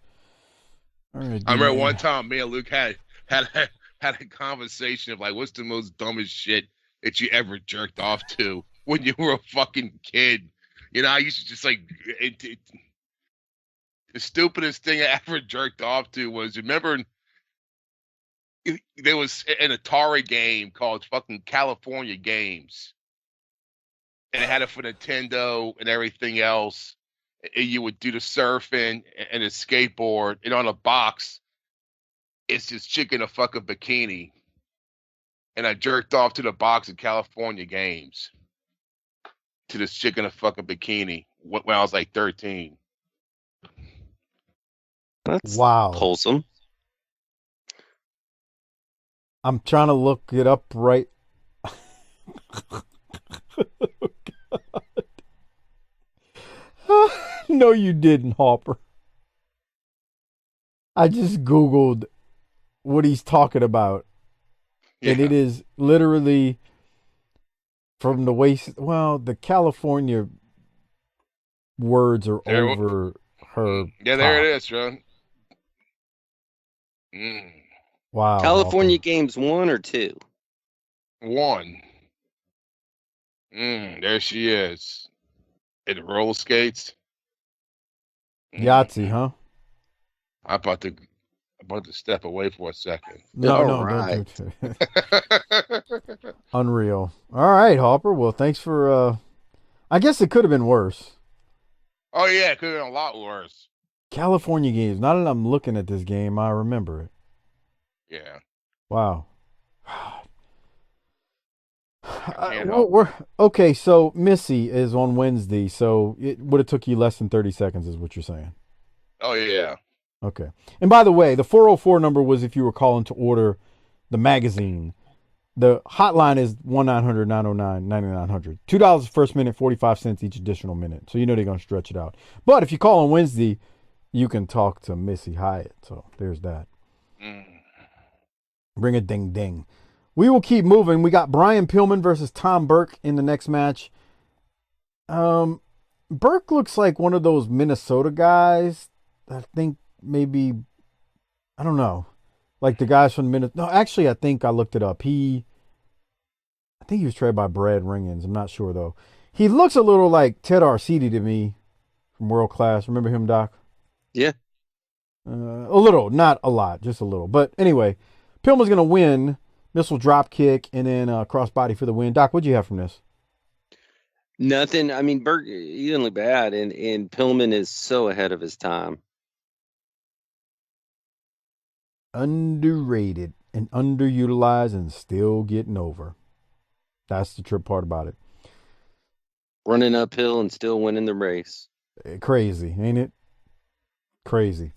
All right, I remember one time me and Luke had a conversation of like, what's the most dumbest shit that you ever jerked off to when you were a fucking kid? You know, I used to just like, the stupidest thing I ever jerked off to was, remember There was an Atari game called fucking California Games, and it had it for Nintendo and everything else. And you would do the surfing and the skateboard, and on a box, it's this chick in a fucking bikini. And I jerked off to the box of California Games to this chick in a fucking bikini when I was like 13. That's Wow. wholesome. I'm trying to look it up right. No, you didn't, Harper. I just Googled what he's talking about. Yeah. And it is literally from the waist. Well, the California words are There- over her. Yeah, there top. it is, John. Wow. California Harper. Games 1 or 2? 1. There she is. In the roller skates. Yahtzee, huh? I'm about to step away for a second. No, All no, right. don't do it. Unreal. All right, Harper. Well, thanks for. I guess it could have been worse. Oh yeah, it could have been a lot worse. California Games. Now that I'm looking at this game, I remember it. Yeah. Wow. can't Well, help we're okay. So Missy is on Wednesday. So it would have took you less than 30 seconds, is what you're saying. Oh yeah. Okay. And by the way, the 404 number was if you were calling to order the magazine. The hotline is 1-900-909-9900. $2 first minute, 45 cents each additional minute. So you know they're going to stretch it out. But if you call on Wednesday, you can talk to Missy Hyatt. So there's that. Bring a ding ding. We will keep moving. We got Brian Pillman versus Tom Burke in the next match. Burke looks like one of those Minnesota guys. I think maybe, I don't know, like the guys from Minnesota. No, actually, I think I looked it up. I think he was trained by Brad Ringans. I'm not sure though. He looks a little like Ted Arcidi to me from World Class. Remember him, Doc? Yeah. A little, not a lot, just a little. But anyway, Pillman's gonna win. Missile drop kick and then crossbody for the win. Doc, what'd you have from this? Nothing. I mean, Burke, he didn't look bad, and Pillman is so ahead of his time. Underrated and underutilized and still getting over. That's the trip part about it. Running uphill and still winning the race. Crazy, ain't it? Crazy.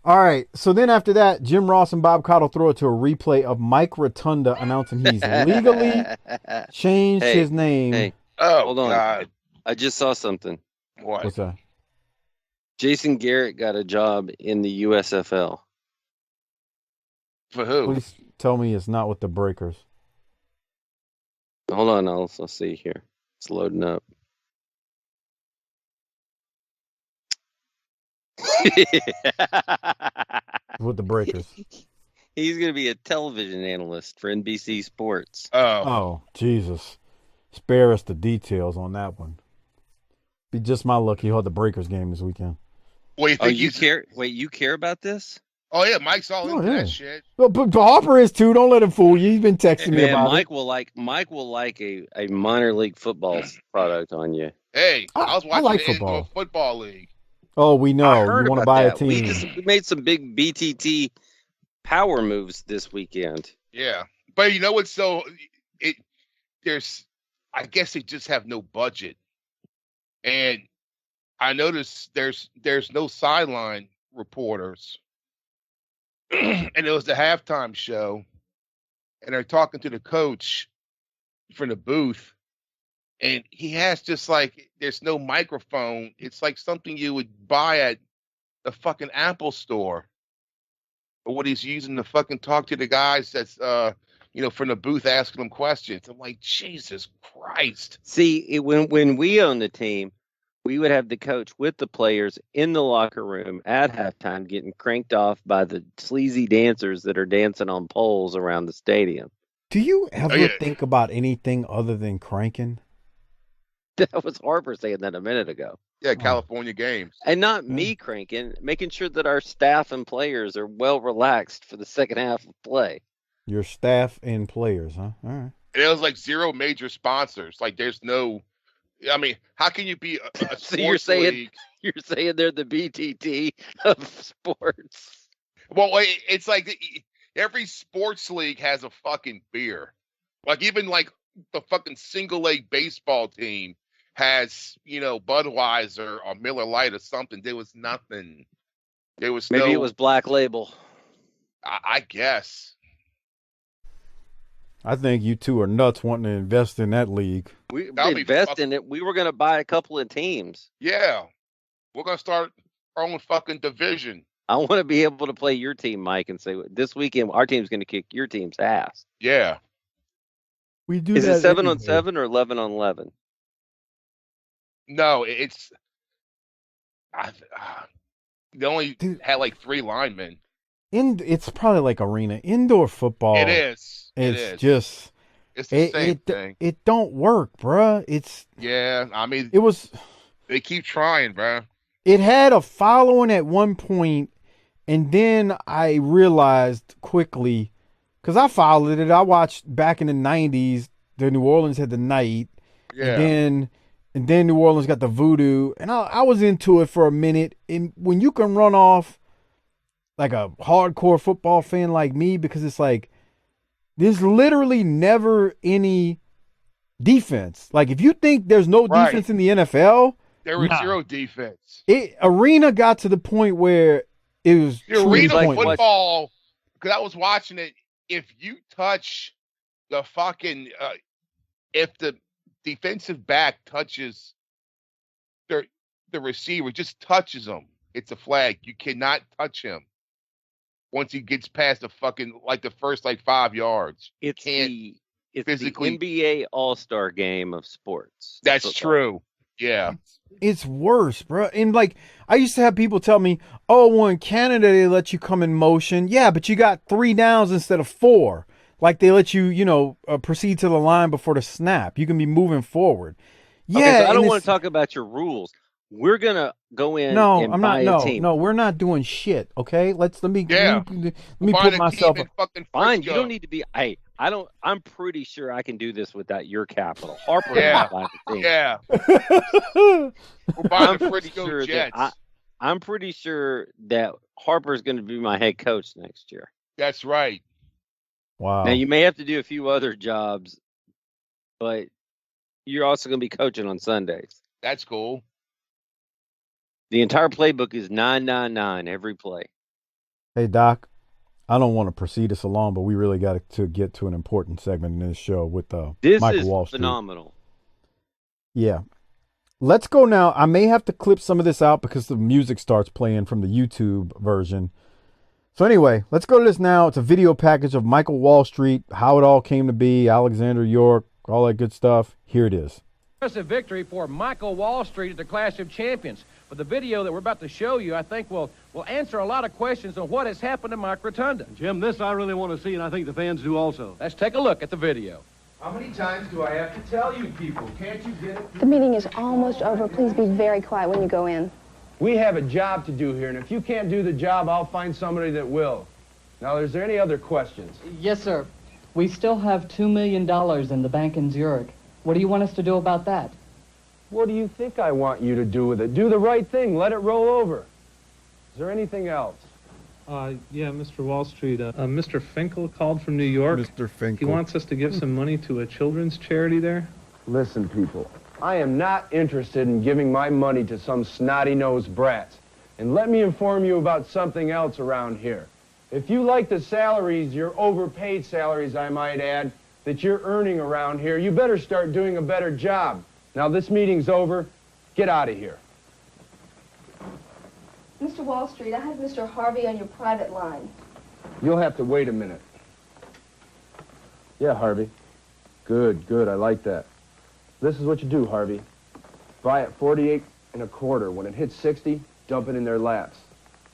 All right, so then after that, Jim Ross and Bob Cottle throw it to a replay of Mike Rotunda announcing he's legally changed his name. Hey, Oh, hold on. God. I just saw something. What? What's that? Jason Garrett got a job in the USFL. For who? Please tell me it's not with the Breakers. Hold on, I'll see here. It's loading up. With the Breakers. He's going to be a television analyst for NBC Sports. Oh. Oh, Jesus. Spare us the details on that one. Be just my luck he'll have the Breakers game this weekend. Well, Oh, you care? Wait, you care about this? Oh yeah, Mike's all into yeah. that shit. Well, but Harper is too. Don't let him fool you. He's been texting me Man, about Mike will like a minor league football product on you. Hey, I was I watching like the football. NWA Football League. Oh, we know. I heard You want to about buy a that. team. We made some big BTT power moves this weekend. Yeah, but you know what's so I guess they just have no budget, and I noticed there's no sideline reporters, and it was the halftime show, and they're talking to the coach from the booth, and he has just like there's no microphone. It's like something you would buy at the fucking Apple store. But what he's using to fucking talk to the guys that's from the booth asking them questions. I'm like, Jesus Christ. See, when we owned the team, we would have the coach with the players in the locker room at halftime getting cranked off by the sleazy dancers that are dancing on poles around the stadium. Do you ever yeah. think about anything other than cranking? That was Harper saying that a minute ago. Yeah, California games. And not me cranking, making sure that our staff and players are well relaxed for the second half of play. Your staff and players, huh? All right. And it was like zero major sponsors. Like there's no. I mean, how can you be a So sports league? you're saying they're the BTT of sports. Well, it's like every sports league has a fucking beer. Like even like the fucking single leg baseball team has, Budweiser or Miller Lite or something. There was nothing. There was Maybe it was Black Label. I guess. I think you two are nuts wanting to invest in that league. We invest in it. We were going to buy a couple of teams. Yeah. We're going to start our own fucking division. I want to be able to play your team, Mike, and say, this weekend, our team's going to kick your team's ass. Yeah. We do. Is that it 7 anyway. on 7 or 11 on 11? No, it's. They only had like 3 linemen. It's probably like arena. Indoor football. It is. It's just. It's the same thing. It don't work, bruh. Yeah, I mean. It was. They keep trying, bruh. It had a following at one point, and then I realized quickly, because I followed it. I watched back in the 90s, the New Orleans had the night. Yeah. And then New Orleans got the voodoo. And I was into it for a minute. And when you can run off like a hardcore football fan like me, because it's like, there's literally never any defense. Like, if you think there's no defense in the NFL, there was zero defense. Arena got to the point where it was arena pointless. Football, because I was watching it, if you touch the fucking, if the defensive back touches the receiver, just touches him, it's a flag. You cannot touch him once he gets past the fucking, like the first 5 yards. It's the physically the NBA All-Star game of sports. That's football. True. Yeah. It's worse, bro. And I used to have people tell me, oh, well, in Canada, they let you come in motion. Yeah, but you got 3 downs instead of 4. Like, they let you, proceed to the line before the snap. You can be moving forward. Yeah. Okay, so I don't want to talk about your rules. We're going to go in and buy a team. No, we're not doing shit, okay? Let me put myself up. Fine, you don't need to be. I'm pretty sure I can do this without your capital. Harper can buy the team. Yeah. We're buying the Frisco Jets. I'm pretty sure that Harper's going to be my head coach next year. That's right. Wow. Now, you may have to do a few other jobs, but you're also going to be coaching on Sundays. That's cool. The entire playbook is 999 every play. Hey, Doc, I don't want to proceed us along, but we really got to get to an important segment in this show with Michael Wallstreet. This is phenomenal. Yeah. Let's go now. I may have to clip some of this out because the music starts playing from the YouTube version. So anyway, let's go to this now. It's a video package of Michael Wallstreet, how it all came to be, Alexander York, all that good stuff. Here it is. Impressive victory for Michael Wallstreet at the Clash of Champions. But the video that we're about to show you, I think, will answer a lot of questions on what has happened in Mike Rotunda. Jim, this I really want to see, and I think the fans do also. Let's take a look at the video. How many times do I have to tell you people? Can't you get it? The meeting is almost over. Please be very quiet when you go in. We have a job to do here, and if you can't do the job, I'll find somebody that will. Now, is there any other questions? Yes, sir. We still have $2 million in the bank in Zurich. What do you want us to do about that? What do you think I want you to do with it? Do the right thing. Let it roll over. Is there anything else? Yeah, Mr. Wallstreet. Mr. Finkel called from New York. Mr. Finkel. He wants us to give some money to a children's charity there. Listen, people. I am not interested in giving my money to some snotty-nosed brats. And let me inform you about something else around here. If you like the salaries, your overpaid salaries, I might add, that you're earning around here, you better start doing a better job. Now, this meeting's over. Get out of here. Mr. Wallstreet, I have Mr. Harvey on your private line. You'll have to wait a minute. Yeah, Harvey. Good, good. I like that. This is what you do, Harvey. Buy at 48 1/4. When it hits 60, dump it in their laps.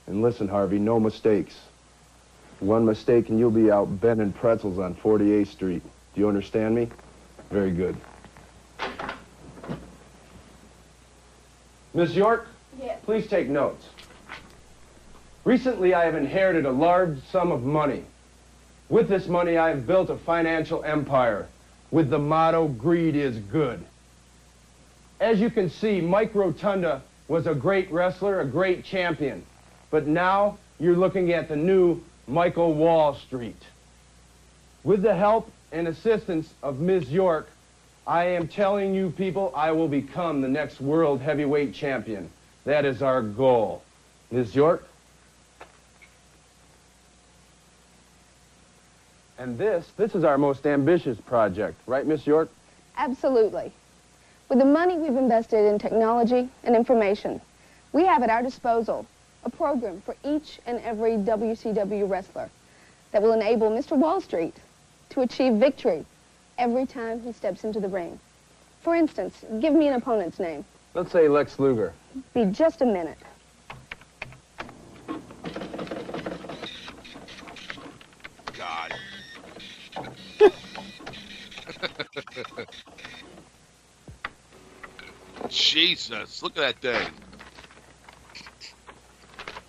And listen, Harvey, no mistakes. One mistake and you'll be out bending pretzels on 48th Street. Do you understand me? Very good. Miss York, Yes. please take notes. Recently, I have inherited a large sum of money. With this money, I have built a financial empire with the motto, greed is good. As you can see, Mike Rotunda was a great wrestler, a great champion. But now, you're looking at the new Michael Wallstreet. With the help and assistance of Ms. York, I am telling you people, I will become the next world heavyweight champion. That is our goal. Ms. York? And this is our most ambitious project, right, Miss York? Absolutely. With the money we've invested in technology and information, we have at our disposal a program for each and every WCW wrestler that will enable Mr. Wallstreet to achieve victory every time he steps into the ring. For instance, give me an opponent's name. Let's say Lex Luger. Be just a minute. God. Jesus, look at that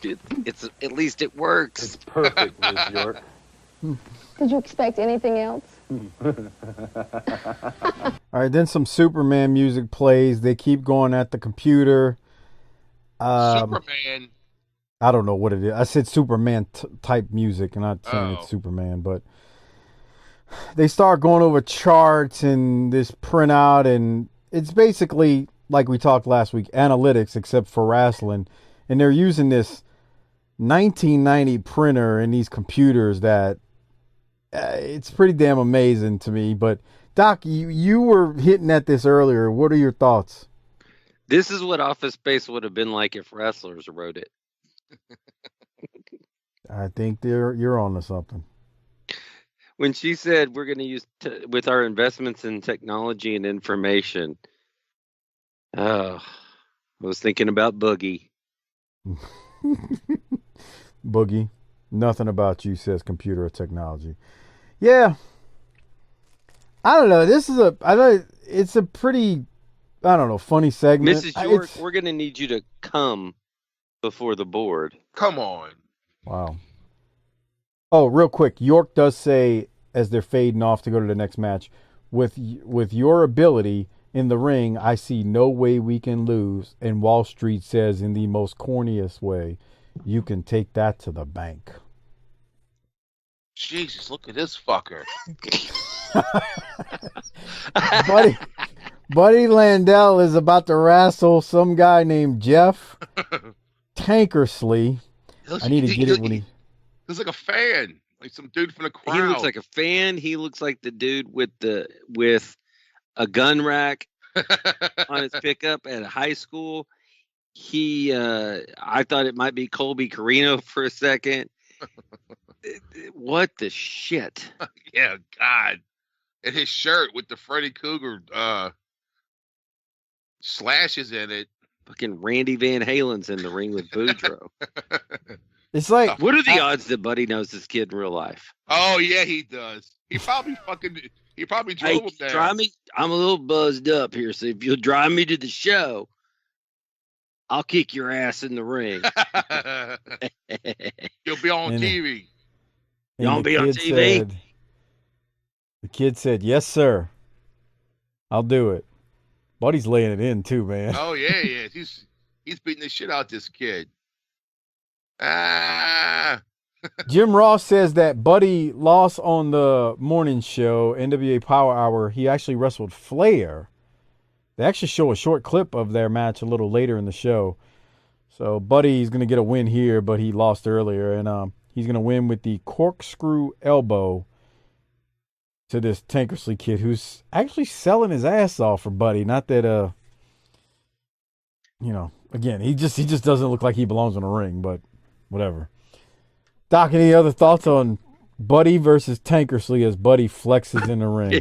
thing. It's at least it works. It's perfect, Ms. York. Did you expect anything else? All right, then some Superman music plays. They keep going at the computer. Superman. I don't know what it is. I said Superman type music. I'm not saying it's Superman, but they start going over charts and this printout, and it's basically like we talked last week, analytics except for wrestling. And they're using this 1990 printer and these computers that it's pretty damn amazing to me. But Doc, you were hitting at this earlier. What are your thoughts? This is what Office Space would have been like if wrestlers wrote it. I think you're on to something. When she said we're going to use with our investments in technology and information, I was thinking about Boogie. Boogie, nothing about you says computer or technology. Yeah, I don't know. It's a pretty, I don't know, funny segment. Mrs. York, we're going to need you to come before the board. Come on. Wow. Oh, real quick, York does say as they're fading off to go to the next match, with your ability in the ring, I see no way we can lose. And Wallstreet says in the most corniest way, you can take that to the bank. Jesus, look at this fucker. Buddy Landell is about to wrestle some guy named Jeff Tankersley. I need to get it when he looks like a fan, like some dude from the crowd. He looks like a fan. He looks like the dude with a gun rack on his pickup at a high school. I thought it might be Colby Carino for a second. What the shit? Yeah, God. And his shirt with the Freddy Cougar slashes in it. Fucking Randy Van Halen's in the ring with Boudreaux. It's like, what are the odds that Buddy knows this kid in real life? Oh yeah, he does. He probably drove him there. Drive me. I'm a little buzzed up here, so if you'll drive me to the show, I'll kick your ass in the ring. You'll be on TV. Y'all be on TV. The kid said, "Yes, sir. I'll do it." Buddy's laying it in too, man. Oh yeah, yeah. He's beating the shit out this kid. Jim Ross says that Buddy lost on the morning show, NWA Power Hour. He actually wrestled Flair. They actually show a short clip of their match a little later in the show. So Buddy's going to get a win here, but he lost earlier. And he's going to win with the corkscrew elbow to this Tankersley kid who's actually selling his ass off for Buddy. Not that, again, he just doesn't look like he belongs in a ring, but whatever. Doc, any other thoughts on Buddy versus Tankersley as Buddy flexes in the ring?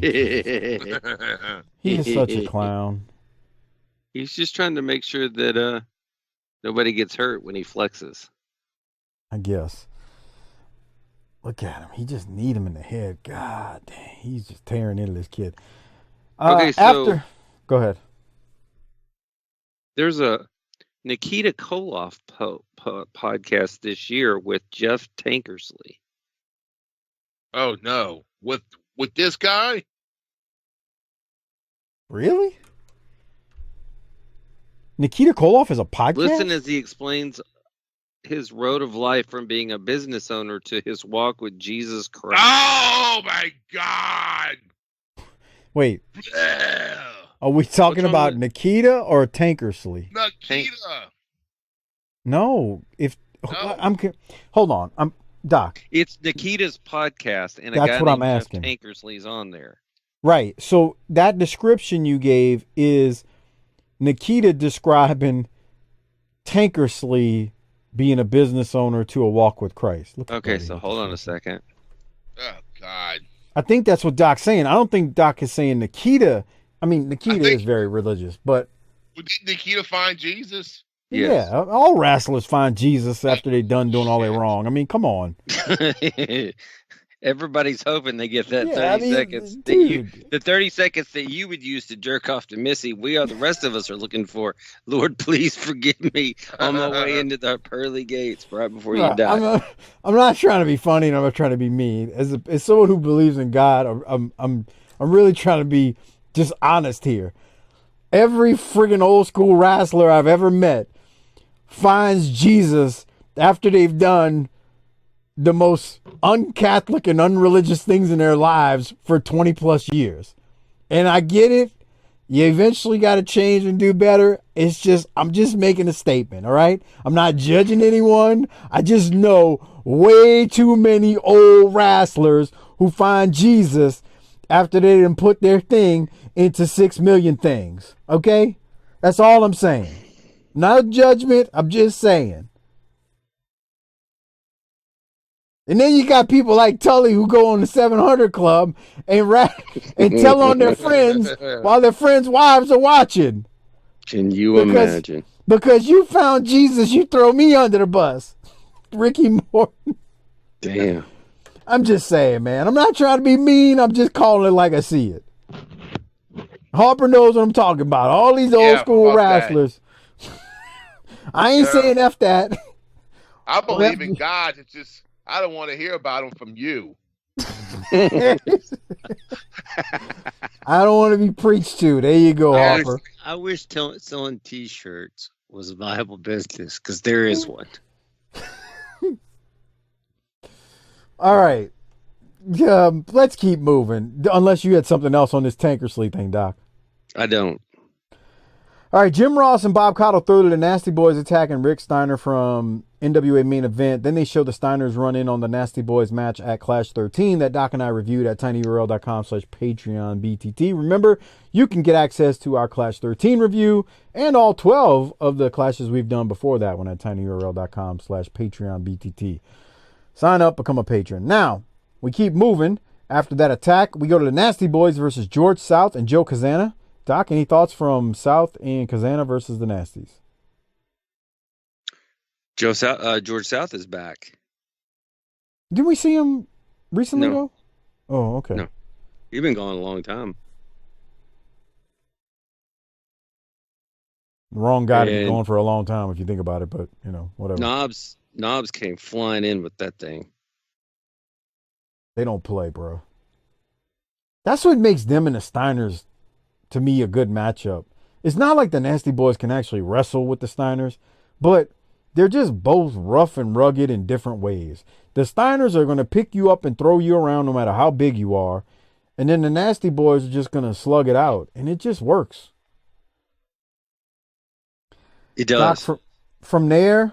He is such a clown. He's just trying to make sure that nobody gets hurt when he flexes. I guess. Look at him. He just need him in the head. God dang. He's just tearing into this kid. Okay, so go ahead. There's a Nikita Koloff podcast this year with Jeff Tankersley. Oh no, with this guy? Really? Nikita Koloff is a podcast? Listen as he explains his road of life from being a business owner to his walk with Jesus Christ. Oh my God! Wait. Yeah. Are we talking about Nikita or Tankersley? Nikita. No. Hold on. Doc. It's Nikita's podcast, and That's a guy what I'm named Jeff asking. Tankersley's on there. Right. So that description you gave is Nikita describing Tankersley being a business owner to a walk with Christ. Okay, so hold on a second. Oh God. I think that's what Doc's saying. I don't think Doc is saying Nikita. I mean, Nikita is very religious, but Did Nikita find Jesus? Yes. yeah, all wrestlers find Jesus after they done doing all they wrong. I mean, come on. Everybody's hoping they get that Yeah, 30 seconds. The 30 seconds that you would use to jerk off to Missy, the rest of us are looking for. Lord, please forgive me on my way into the pearly gates right before you die. I'm not trying to be funny, and I'm not trying to be mean. As someone who believes in God, I'm really trying to be just honest here. Every friggin' old school wrestler I've ever met finds Jesus after they've done the most un-Catholic and unreligious things in their lives for 20 plus years. And I get it. You eventually got to change and do better. I'm just making a statement. All right. I'm not judging anyone. I just know way too many old wrestlers who find Jesus after they didn't put their thing into 6 million things. Okay. That's all I'm saying. Not a judgment. I'm just saying. And then you got people like Tully who go on the 700 Club and tell on their friends while their friends' wives are watching. Can you imagine? Because you found Jesus, you throw me under the bus. Ricky Morton. Damn. I'm just saying, man. I'm not trying to be mean. I'm just calling it like I see it. Harper knows what I'm talking about. All these old school wrestlers. I ain't saying F that. I believe in God. It's just I don't want to hear about him from you. I don't want to be preached to. There you go, Harper. I wish selling T-shirts was a viable business, because there is one. All right. Let's keep moving. Unless you had something else on this Tankersley thing, Doc. I don't. All right, Jim Ross and Bob Caudle throw to the Nasty Boys attacking Rick Steiner from NWA Main Event. Then they show the Steiners run in on the Nasty Boys match at Clash 13 that Doc and I reviewed at tinyurl.com/PatreonBTT. Remember, you can get access to our Clash 13 review and all 12 of the clashes we've done before that one at tinyurl.com/PatreonBTT. Sign up, become a patron. Now, we keep moving. After that attack, we go to the Nasty Boys versus George South and Joe Kazana. Doc, any thoughts from South and Kazana versus the Nasties? George South is back. Didn't we see him recently, though? Oh, okay. No. He's been gone a long time. Wrong guy to be going for a long time if you think about it, but, whatever. Knobs came flying in with that thing. They don't play, bro. That's what makes them and the Steiners, to me, a good matchup. It's not like the Nasty Boys can actually wrestle with the Steiners, but they're just both rough and rugged in different ways. The Steiners are going to pick you up and throw you around no matter how big you are, and then the Nasty Boys are just going to slug it out, and it just works. It does. Doc, from there,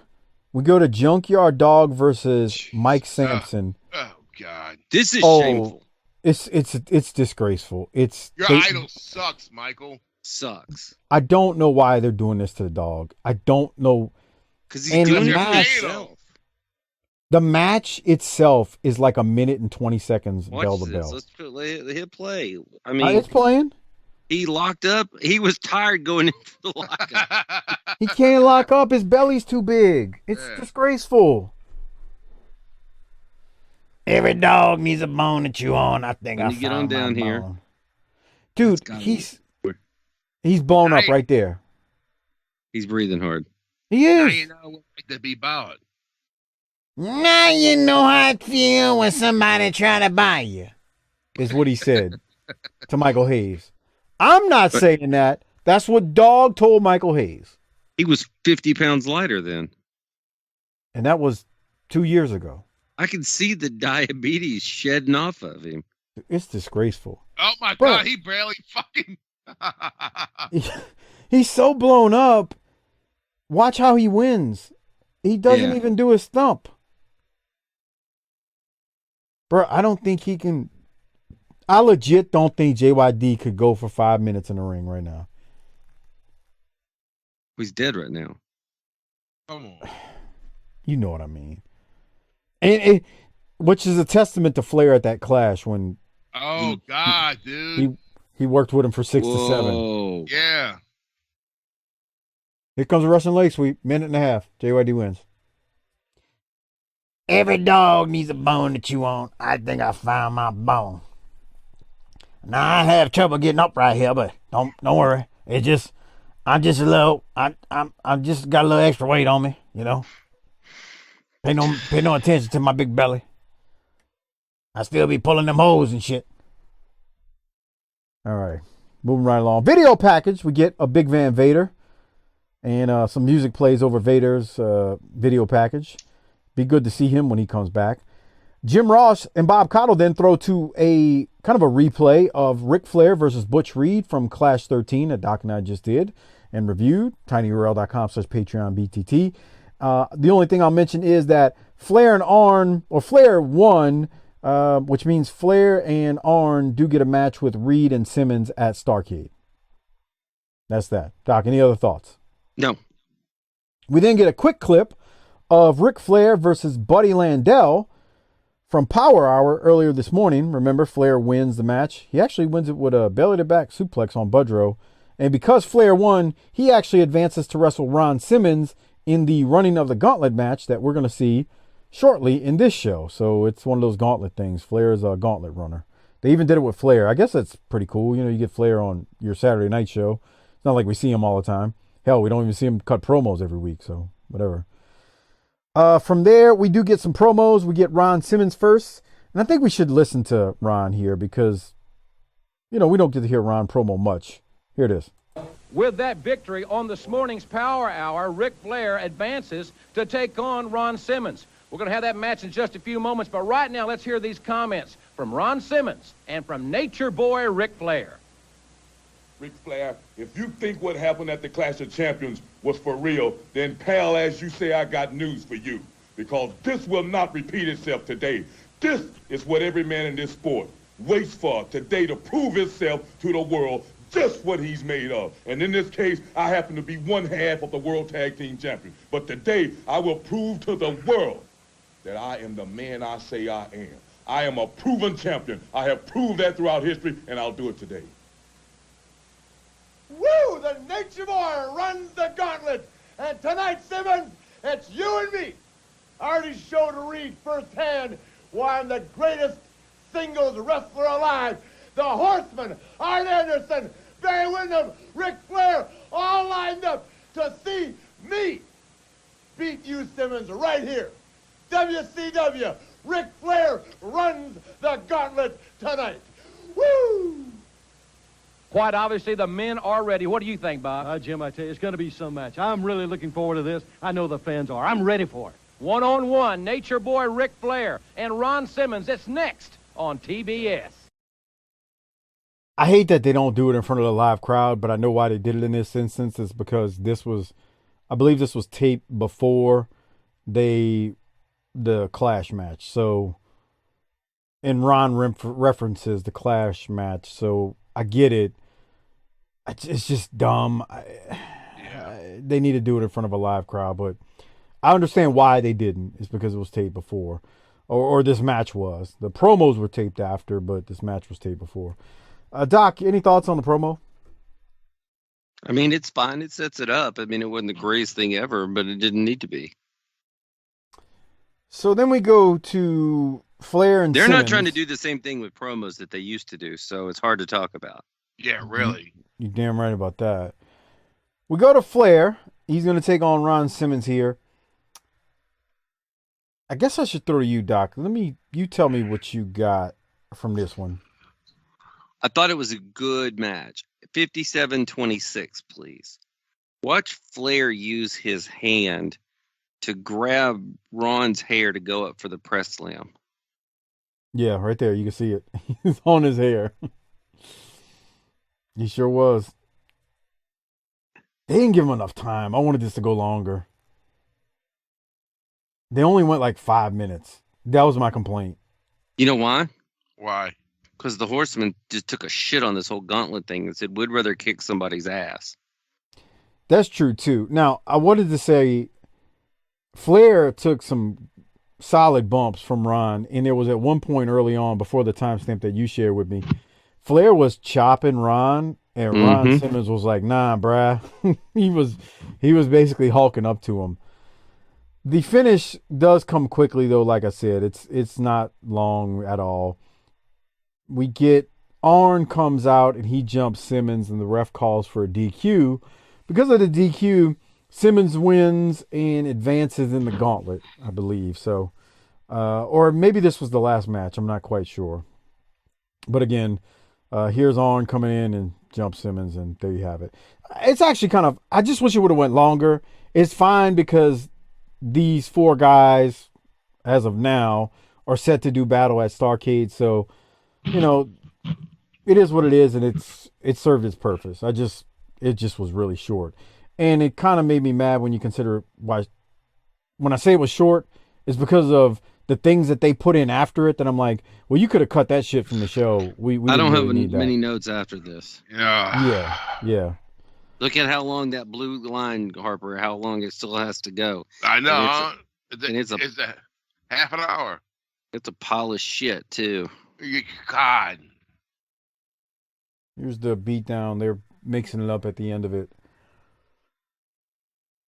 we go to Junkyard Dog versus Mike Sampson. Oh God, this is shameful. It's disgraceful. Your idol sucks, Michael. Sucks. I don't know why they're doing this to the dog. I don't know. Because he's doing it himself. The match itself is like 1 minute and 20 seconds. Bell to bell. Let's hit play. I mean, it's playing. He locked up. He was tired going into the lockup. He can't lock up. His belly's too big. It's disgraceful. Every dog needs a bone to chew on. I think I found get on down here, bone. Dude. He's blown up right there. He's breathing hard. He Now is. you know what it's like to be bought. Now you know how it feels when somebody try to buy you. Is what he said to Michael Hayes. I'm not saying that. That's what Dog told Michael Hayes. He was 50 pounds lighter then. And that was 2 years ago. I can see the diabetes shedding off of him. It's disgraceful. Oh my Bro. God, he barely fucking. He's so blown up. Watch how he wins. He doesn't even do his thump. Bro, I don't think he can. I legit don't think JYD could go for 5 minutes in the ring right now. He's dead right now. Come on. You know what I mean. And which is a testament to Flair at that Clash when God, dude. he worked with him for 6 to 7. Whoa. Yeah. Here comes a Russian leg sweep. Minute and a half. JYD wins. Every dog needs a bone to chew on. I think I found my bone. Now I have trouble getting up right here, but don't worry. It's just I'm just a little I'm just got a little extra weight on me, you know. Pay no attention to my big belly. I still be pulling them hoes and shit. All right. Moving right along. Video package, we get a Big Van Vader. And some music plays over Vader's video package. Be good to see him when he comes back. Jim Ross and Bob Caudle then throw to a kind of a replay of Ric Flair versus Butch Reed from Clash 13 that Doc and I just did and reviewed. tinyurl.com/PatreonBTT. The only thing I'll mention is that Flair won, which means Flair and Arn do get a match with Reed and Simmons at Starrcade. That's that. Doc, any other thoughts? No. We then get a quick clip of Ric Flair versus Buddy Landel from Power Hour earlier this morning. Remember, Flair wins the match. He actually wins it with a belly-to-back suplex on Budrow. And because Flair won, he actually advances to wrestle Ron Simmons in the running of the gauntlet match that we're going to see shortly in this show. So it's one of those gauntlet things. Flair is a gauntlet runner. They even did it with Flair. I guess that's pretty cool. You know, you get Flair on your Saturday night show. It's not like we see him all the time. Hell, we don't even see him cut promos every week, so whatever. From there, we do get some promos. We get Ron Simmons first. And I think we should listen to Ron here because, you know, we don't get to hear Ron promo much. Here it is. With that victory on this morning's Power Hour, Ric Flair advances to take on Ron Simmons. We're going to have that match in just a few moments, but right now let's hear these comments from Ron Simmons and from Nature Boy Ric Flair. Ric Flair, if you think what happened at the Clash of Champions was for real, then pal, as you say, I got news for you. Because this will not repeat itself today. This is what every man in this sport waits for today to prove himself to the world just what he's made of. And in this case, I happen to be one half of the World Tag Team Champion. But today, I will prove to the world that I am the man I say I am. I am a proven champion. I have proved that throughout history, and I'll do it today. Woo! The Nature Boy runs the gauntlet. And tonight, Simmons, it's you and me. I already showed Reed firsthand why I'm the greatest singles wrestler alive. The Horseman, Arn Anderson, Barry Windham, Ric Flair, all lined up to see me beat you, Simmons, right here. WCW, Ric Flair runs the gauntlet tonight. Woo! Quite obviously, the men are ready. What do you think, Bob? Jim, I tell you, it's going to be some match. I'm really looking forward to this. I know the fans are. I'm ready for it. One-on-one, Nature Boy Ric Flair and Ron Simmons. It's next on TBS. I hate that they don't do it in front of the live crowd, but I know why they did it in this instance. It's because I believe this was taped before the Clash match. So, and Ron references the Clash match, so I get it. It's just dumb. They need to do it in front of a live crowd, but I understand why they didn't. It's because it was taped before, or this match was. The promos were taped after, but this match was taped before. Doc, any thoughts on the promo? I mean, it's fine. It sets it up. I mean, it wasn't the greatest thing ever, but it didn't need to be. So then we go to Flair and They're Simmons. not trying to do the same thing with promos that they used to do, so it's hard to talk about. Yeah, really. You're damn right about that. We go to Flair, He's going to take on Ron Simmons here. I guess I should throw to you, Doc. You tell me what you got from this one. I thought it was a good match. 57-26, please. Watch Flair use his hand to grab Ron's hair to go up for the press slam. Yeah, right there. You can see it. He's on his hair. He sure was. They didn't give him enough time. I wanted this to go longer. They only went like 5 minutes. That was my complaint. You know why? Why? Because the Horseman just took a shit on this whole gauntlet thing and said, would rather kick somebody's ass. That's true, too. Now, I wanted to say Flair took some solid bumps from Ron, and there was at one point early on, before the timestamp that you shared with me, Flair was chopping Ron, and Ron Simmons was like, nah, bruh. he was basically hulking up to him. The finish does come quickly, though, like I said. It's not long at all. We get Arn comes out, and he jumps Simmons, and the ref calls for a DQ. Because of the DQ, Simmons wins and advances in the gauntlet, I believe. So, or maybe this was the last match. I'm not quite sure. But again, here's Arn coming in and jumps Simmons, and there you have it. It's actually kind of, I just wish it would have went longer. It's fine because these four guys, as of now, are set to do battle at Starrcade. So, you know, it is what it is, and it served its purpose. It just was really short. And it kind of made me mad when you consider why, when I say it was short, it's because of the things that they put in after it that I'm like, well, you could have cut that shit from the show. We I don't really have many notes after this. Yeah. Look at how long that blue line, Harper, how long it still has to go. I know. It's a half an hour. It's a pile of shit, too. God. Here's the beatdown. They're mixing it up at the end of it.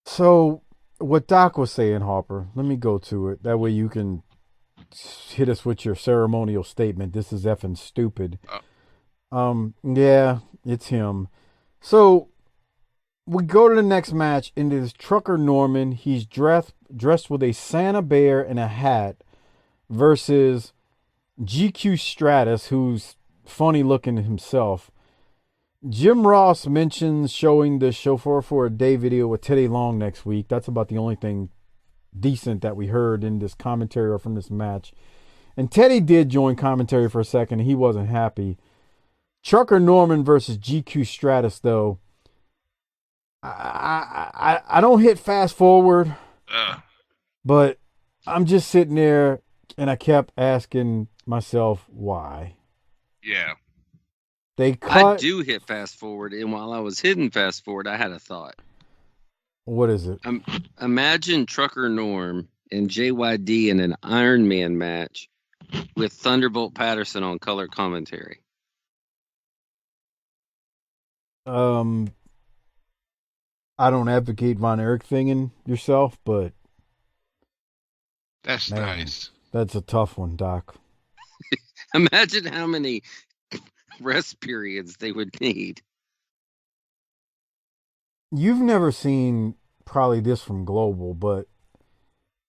So, what Doc was saying, Harper, let me go to it. That way you can hit us with your ceremonial statement. This is effing stupid. Yeah, it's him. So, we go to the next match, and it is Trucker Norman. He's dressed with a Santa bear and a hat versus GQ Stratus, who's funny looking himself. Jim Ross mentions showing the Chauffeur for a Day video with Teddy Long next week. That's about the only thing decent that we heard in this commentary or from this match. And Teddy did join commentary for a second, and he wasn't happy. Trucker Norman versus GQ Stratus, though. I don't hit fast forward, but I'm just sitting there, and I kept asking myself why. Yeah. I do hit fast forward, and while I was hitting fast forward, I had a thought. What is it? Imagine Trucker Norm and JYD in an Iron Man match with Thunderbolt Patterson on color commentary. I don't advocate Von Erich thinging yourself, but that's nice. That's a tough one, Doc. Imagine how many rest periods they would need. You've never seen probably this from Global, but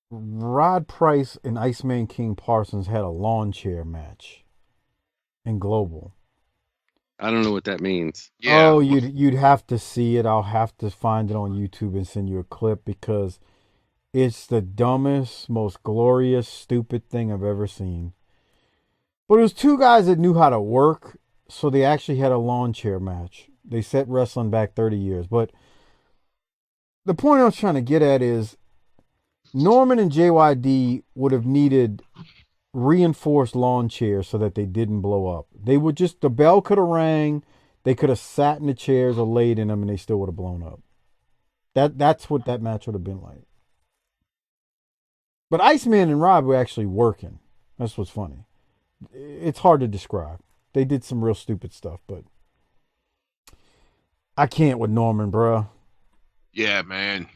Rod Price and Iceman King Parsons had a lawn chair match in Global. I don't know what that means. Yeah. Oh, you'd have to see it. I'll have to find it on YouTube and send you a clip because it's the dumbest, most glorious, stupid thing I've ever seen. But it was two guys that knew how to work, so they actually had a lawn chair match. They set wrestling back 30 years. But the point I was trying to get at is Norman and JYD would have needed reinforced lawn chairs so that they didn't blow up. They would just, the bell could have rang, they could have sat in the chairs or laid in them, and they still would have blown up. That's what that match would have been like. But Iceman and Rob were actually working. That's what's funny. It's hard to describe. They did some real stupid stuff, but I can't with Norman, bro. Yeah, man.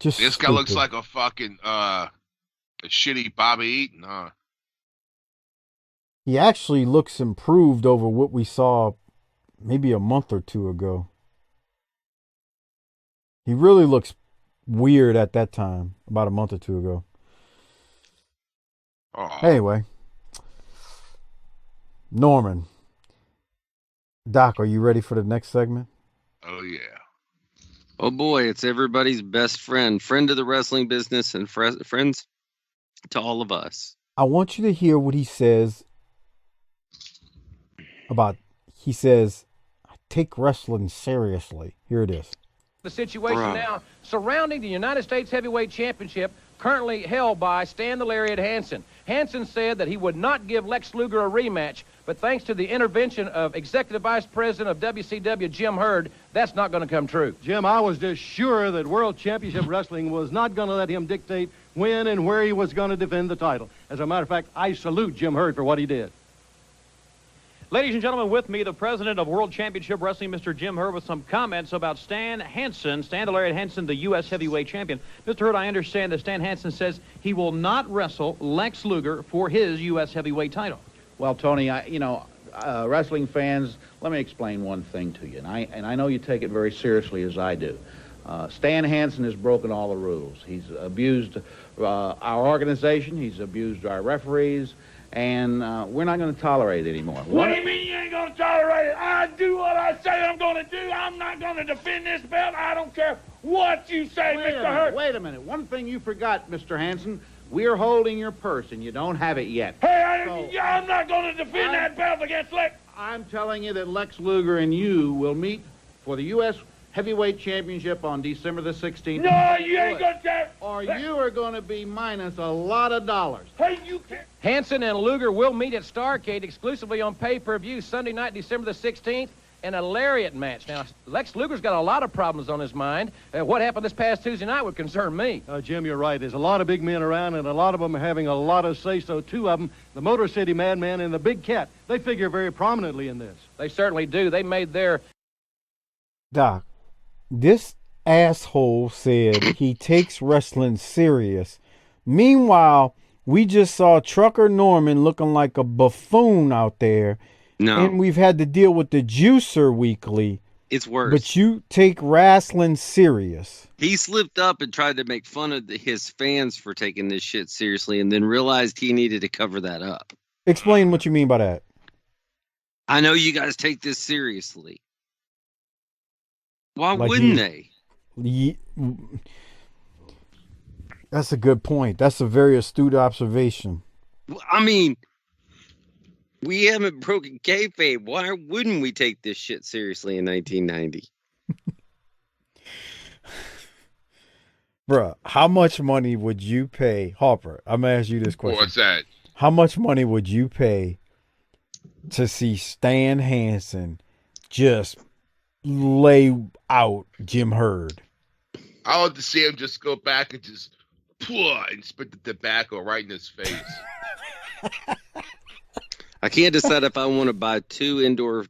Just this guy looks like a fucking a shitty Bobby Eaton, huh? He actually looks improved over what we saw maybe a month or two ago. He really looks weird at that time, about a month or two ago. Oh. Anyway, Norman. Doc, are you ready for the next segment? Oh, yeah. Oh, boy, it's everybody's best friend. Friend of the wrestling business and friends to all of us. I want you to hear what he says he says, I take wrestling seriously. Here it is. The situation now surrounding the United States Heavyweight Championship, currently held by Stan the Lariat Hansen. Hansen said that he would not give Lex Luger a rematch, but thanks to the intervention of Executive Vice President of WCW, Jim Herd, that's not going to come true. Jim, I was just sure that World Championship Wrestling was not going to let him dictate when and where he was going to defend the title. As a matter of fact, I salute Jim Herd for what he did. Ladies and gentlemen, with me, the president of World Championship Wrestling, Mr. Jim Herd, with some comments about Stan Hansen, Stan the Lariat Hansen, the U.S. heavyweight champion. Mr. Herd, I understand that Stan Hansen says he will not wrestle Lex Luger for his U.S. heavyweight title. Well, Tony, wrestling fans, let me explain one thing to you, and I know you take it very seriously as I do. Stan Hansen has broken all the rules. He's abused our organization. He's abused our referees. And we're not going to tolerate it anymore. What do you mean you ain't going to tolerate it? I do what I say I'm going to do. I'm not going to defend this belt. I don't care what you say, Mr. Hurt. Wait a minute. One thing you forgot, Mr. Hansen. We're holding your purse, and you don't have it yet. Hey, I'm not going to defend that belt against Lex. I'm telling you that Lex Luger and you will meet for the U.S. Heavyweight Championship on December the 16th. No, you ain't going to. Or you are going to be minus a lot of dollars. Hey, you can't. Hansen and Luger will meet at Starrcade exclusively on pay-per-view Sunday night, December the 16th, in a lariat match. Now, Lex Luger's got a lot of problems on his mind. What happened this past Tuesday night would concern me. Jim, you're right. There's a lot of big men around, and a lot of them are having a lot of say-so. Two of them, the Motor City Madman and the Big Cat, they figure very prominently in this. They certainly do. They made their... Doc, this asshole said he takes wrestling serious. Meanwhile, we just saw Trucker Norman looking like a buffoon out there. No. And we've had to deal with the Juicer weekly. It's worse. But you take wrestling serious. He slipped up and tried to make fun of his fans for taking this shit seriously and then realized he needed to cover that up. Explain what you mean by that. I know you guys take this seriously. Why Like wouldn't they? That's a good point. That's a very astute observation. I mean, we haven't broken kayfabe. Why wouldn't we take this shit seriously in 1990? Bruh, how much money would you pay? Harper, I'm going to ask you this question. What's that? How much money would you pay to see Stan Hansen just lay out Jim Herd? I want to see him just go back and just and spit the tobacco right in his face. I can't decide if I want to buy 2 indoor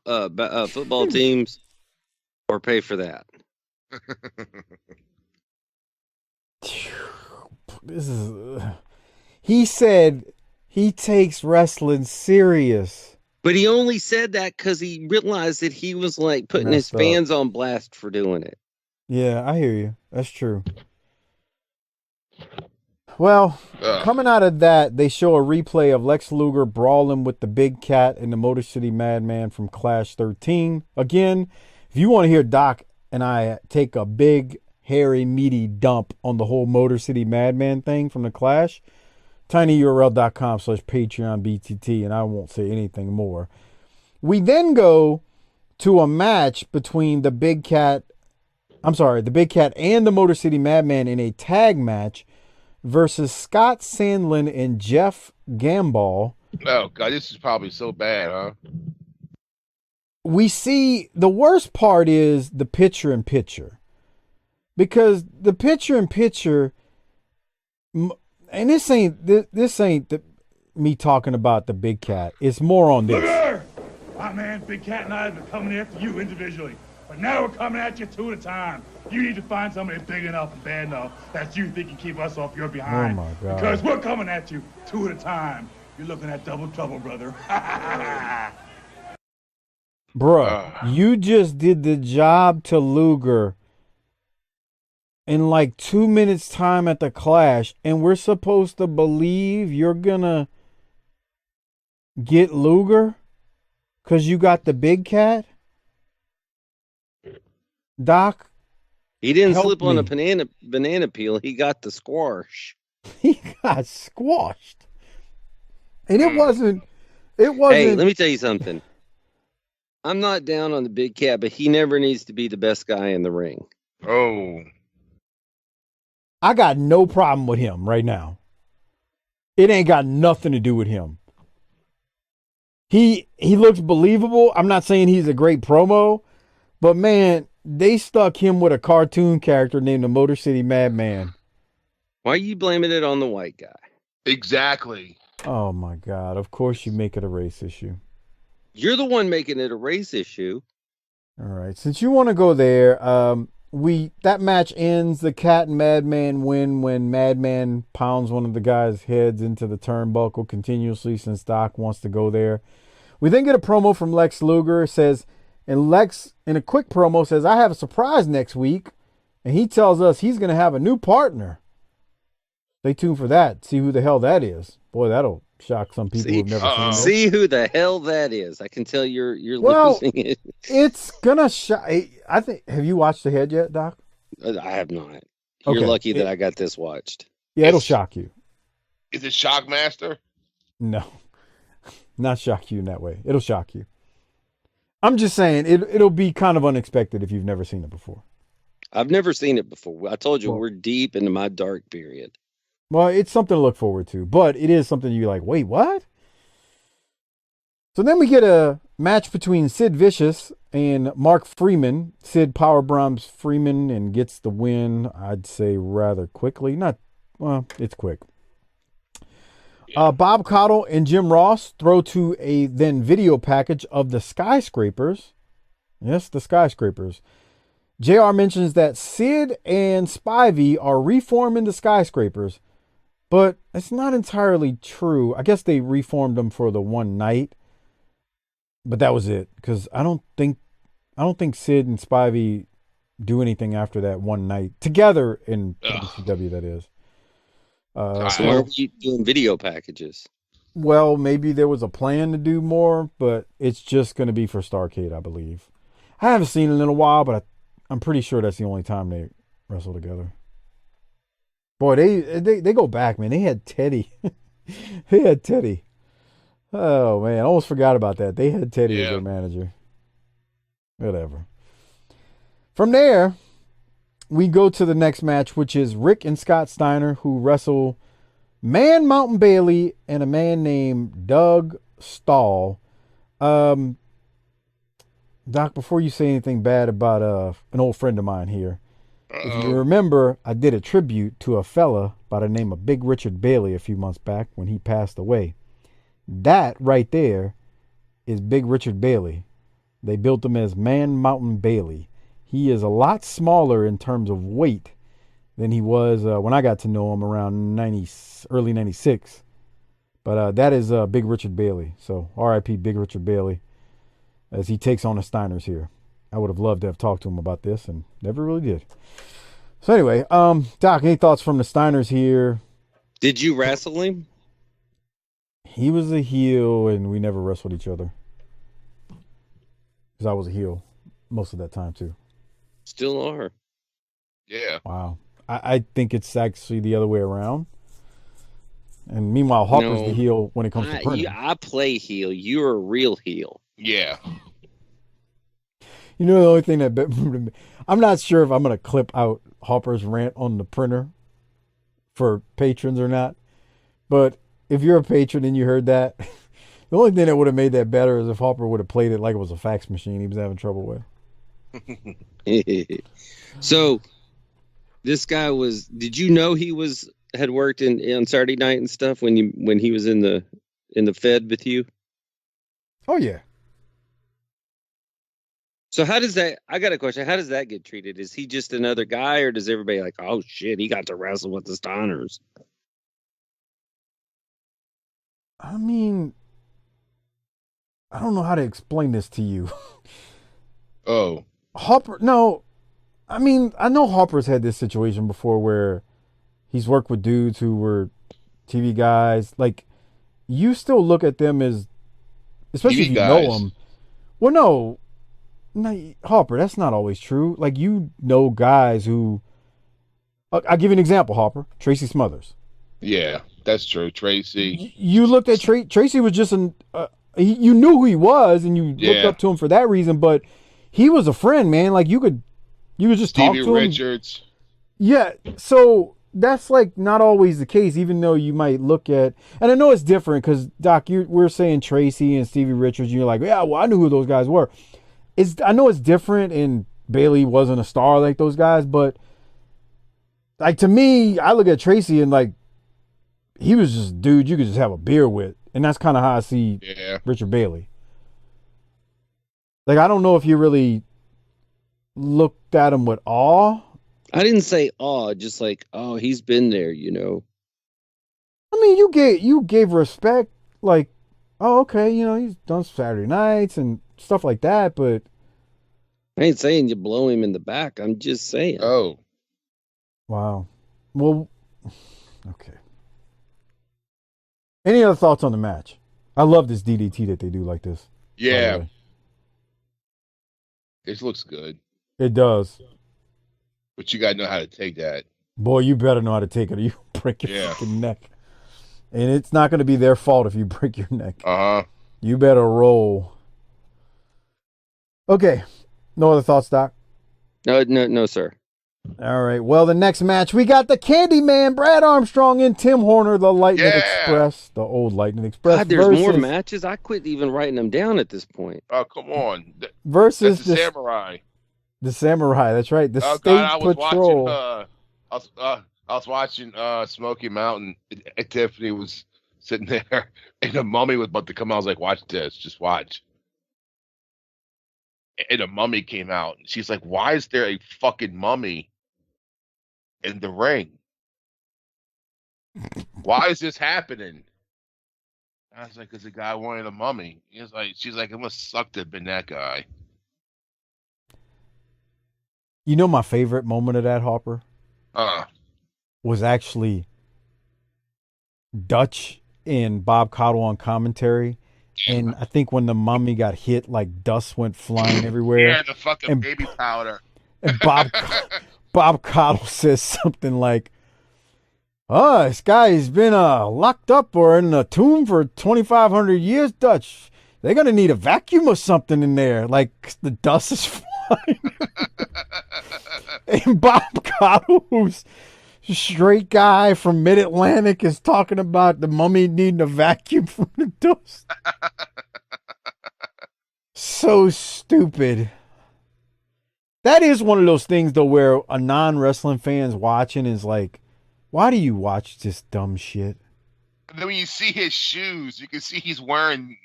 football teams or pay for that. This is. He said he takes wrestling serious. But he only said that because he realized that he was like putting his fans on blast for doing it. Yeah, I hear you. That's true. Well, coming out of that, they show a replay of Lex Luger brawling with the Big Cat and the Motor City Madman from Clash 13. Again, if you want to hear Doc and I take a big, hairy, meaty dump on the whole Motor City Madman thing from the Clash, tinyurl.com/PatreonBTT, and I won't say anything more. We then go to a match between the Big Cat and the Motor City Madman in a tag match versus Scott Sandlin and Jeff Gamball. Oh, God, this is probably so bad, huh? We see the worst part is the picture-in-picture. Because the picture-in-picture, and this ain't me talking about the Big Cat. It's more on this. Look here! My man, Big Cat and I have been coming after you individually. But now we're coming at you 2 at a time. You need to find somebody big enough and bad enough that you think can keep us off your behind. Oh, my God. Because we're coming at you 2 at a time. You're looking at double trouble, brother. Bruh, you just did the job to Luger in like 2 minutes time at the Clash, and we're supposed to believe you're gonna get Luger because you got the big cat? Doc, He didn't help slip on me. a banana peel. He got the squash. He got squashed. And it wasn't Hey, let me tell you something. I'm not down on the big cat, but he never needs to be the best guy in the ring. Oh. I got no problem with him right now. It ain't got nothing to do with him. He looks believable. I'm not saying he's a great promo, but man, they stuck him with a cartoon character named the Motor City Madman. Why are you blaming it on the white guy? Exactly. Oh my God. Of course you make it a race issue. You're the one making it a race issue. All right. Since you want to go there, that match ends. The Cat and Madman win when Madman pounds one of the guys' heads into the turnbuckle continuously since Doc wants to go there. We then get a promo from Lex Luger. And Lex, in a quick promo, says, I have a surprise next week. And he tells us he's going to have a new partner. Stay tuned for that. See who the hell that is. Boy, that'll shock some people who've never seen it. See who the hell that is. I can tell you're losing it. It's gonna shock. I think. Have you watched The Head yet, Doc? I have not. You're Okay. lucky that I got this watched. Yeah, it'll shock you. Is it Shockmaster? No, not shock you in that way. It'll shock you. I'm just saying it'll be kind of unexpected if you've never seen it before. I've never seen it before. I told you we're deep into my dark period. Well, it's something to look forward to, but it is something you're like, wait, what? So then we get a match between Sid Vicious and Mark Freeman. Sid powerbombs Freeman and gets the win, I'd say, rather quickly. It's quick. Bob Caudle and Jim Ross throw to a then video package of the Skyscrapers. Yes, the Skyscrapers. JR mentions that Sid and Spivey are reforming the Skyscrapers, but it's not entirely true. I guess they reformed them for the one night, but that was it. Because I don't think Sid and Spivey do anything after that one night together in WCW. That is. So why are we doing video packages? Well, maybe there was a plan to do more, but it's just going to be for Starrcade, I believe. I haven't seen it in a while, but I'm pretty sure that's the only time they wrestle together. Boy, they go back, man. They had Teddy. They had Teddy. Oh, man. I almost forgot about that. They had Teddy as their manager. Whatever. From there, we go to the next match, which is Rick and Scott Steiner, who wrestle Man Mountain Bailey and a man named Doug Stahl. Doc, before you say anything bad about an old friend of mine here, if you remember, I did a tribute to a fella by the name of Big Richard Bailey a few months back when he passed away. That right there is Big Richard Bailey. They built him as Man Mountain Bailey. He is a lot smaller in terms of weight than he was when I got to know him around early 96. But that is Big Richard Bailey. So R.I.P. Big Richard Bailey as he takes on the Steiners here. I would have loved to have talked to him about this and never really did. So anyway, Doc, any thoughts from the Steiners here? Did you wrestle him? He was a heel and we never wrestled each other. Because I was a heel most of that time too. Still are. Yeah. Wow. I think it's actually the other way around. And meanwhile, Hawker's the heel when it comes to printing. I play heel. You're a real heel. Yeah. You know, the only thing that I'm not sure if I'm going to clip out Harper's rant on the printer for patrons or not. But if you're a patron and you heard that, the only thing that would have made that better is if Harper would have played it like it was a fax machine he was having trouble with. So this guy did you know he had worked on Saturday Night and stuff when he was in the Fed with you? Oh yeah. So how does that, I got a question. How does that get treated? Is he just another guy or does everybody like, oh shit, he got to wrestle with the Steiners? I mean, I don't know how to explain this to you. Oh. Harper, no, I mean, I know Harper's had this situation before where he's worked with dudes who were TV guys. Like, you still look at them as, especially if you know them. Well, no, Harper, that's not always true. Like, you know guys who, I'll give you an example, Harper. Tracy Smothers. Yeah, that's true. Tracy. You looked at Tracy was just you knew who he was and you looked up to him for that reason, but he was a friend, man. Like, you could just talk to him. Stevie Richards. Yeah, so that's like not always the case, even though you might look at, and I know it's different because Doc, we're saying Tracy and Stevie Richards, and you're like, yeah, well, I knew who those guys were. I know it's different, and Bailey wasn't a star like those guys, but like to me, I look at Tracy and like he was just a dude you could just have a beer with, and that's kind of how I see Richard Bailey. Like, I don't know if you really looked at him with awe. I didn't say awe, just like, oh, he's been there, you know. I mean, you gave respect, like, oh, okay, you know, he's done Saturday nights and stuff like that, but I ain't saying you blow him in the back. I'm just saying. Oh. Wow. Well, okay. Any other thoughts on the match? I love this DDT that they do like this. Yeah. This looks good. It does. But you got to know how to take that. Boy, you better know how to take it or you break your fucking neck. And it's not going to be their fault if you break your neck. Uh-huh. You better roll. Okay. No other thoughts, Doc? No, sir. All right. Well, the next match, we got the Candyman, Brad Armstrong, and Tim Horner, the Lightning Express, the old Lightning Express. God, there's more matches. I quit even writing them down at this point. Oh, come on. Versus the Samurai. The Samurai, that's right. The State God, Patrol. I was watching Smoky Mountain, and Tiffany was sitting there, and the mummy was about to come out. I was like, watch this. Just watch. And a mummy came out. She's like, why is there a fucking mummy in the ring? Why is this happening? I was like, because the guy wanted a mummy. She's like, it must suck to have been that guy. You know my favorite moment of that, Harper? Was actually Dutch and Bob Caudle on commentary. And I think when the mummy got hit, like dust went flying everywhere. Yeah, the fucking baby powder. And Bob Caudle says something like, "Oh, this guy's been locked up or in a tomb for 2,500 years, Dutch. They're gonna need a vacuum or something in there. Like the dust is flying." And Bob Caudle, who's a straight guy from Mid-Atlantic, is talking about the mummy needing a vacuum from the dust. So stupid. That is one of those things, though, where a non-wrestling fan's watching is like, why do you watch this dumb shit? And then when you see his shoes, you can see he's wearing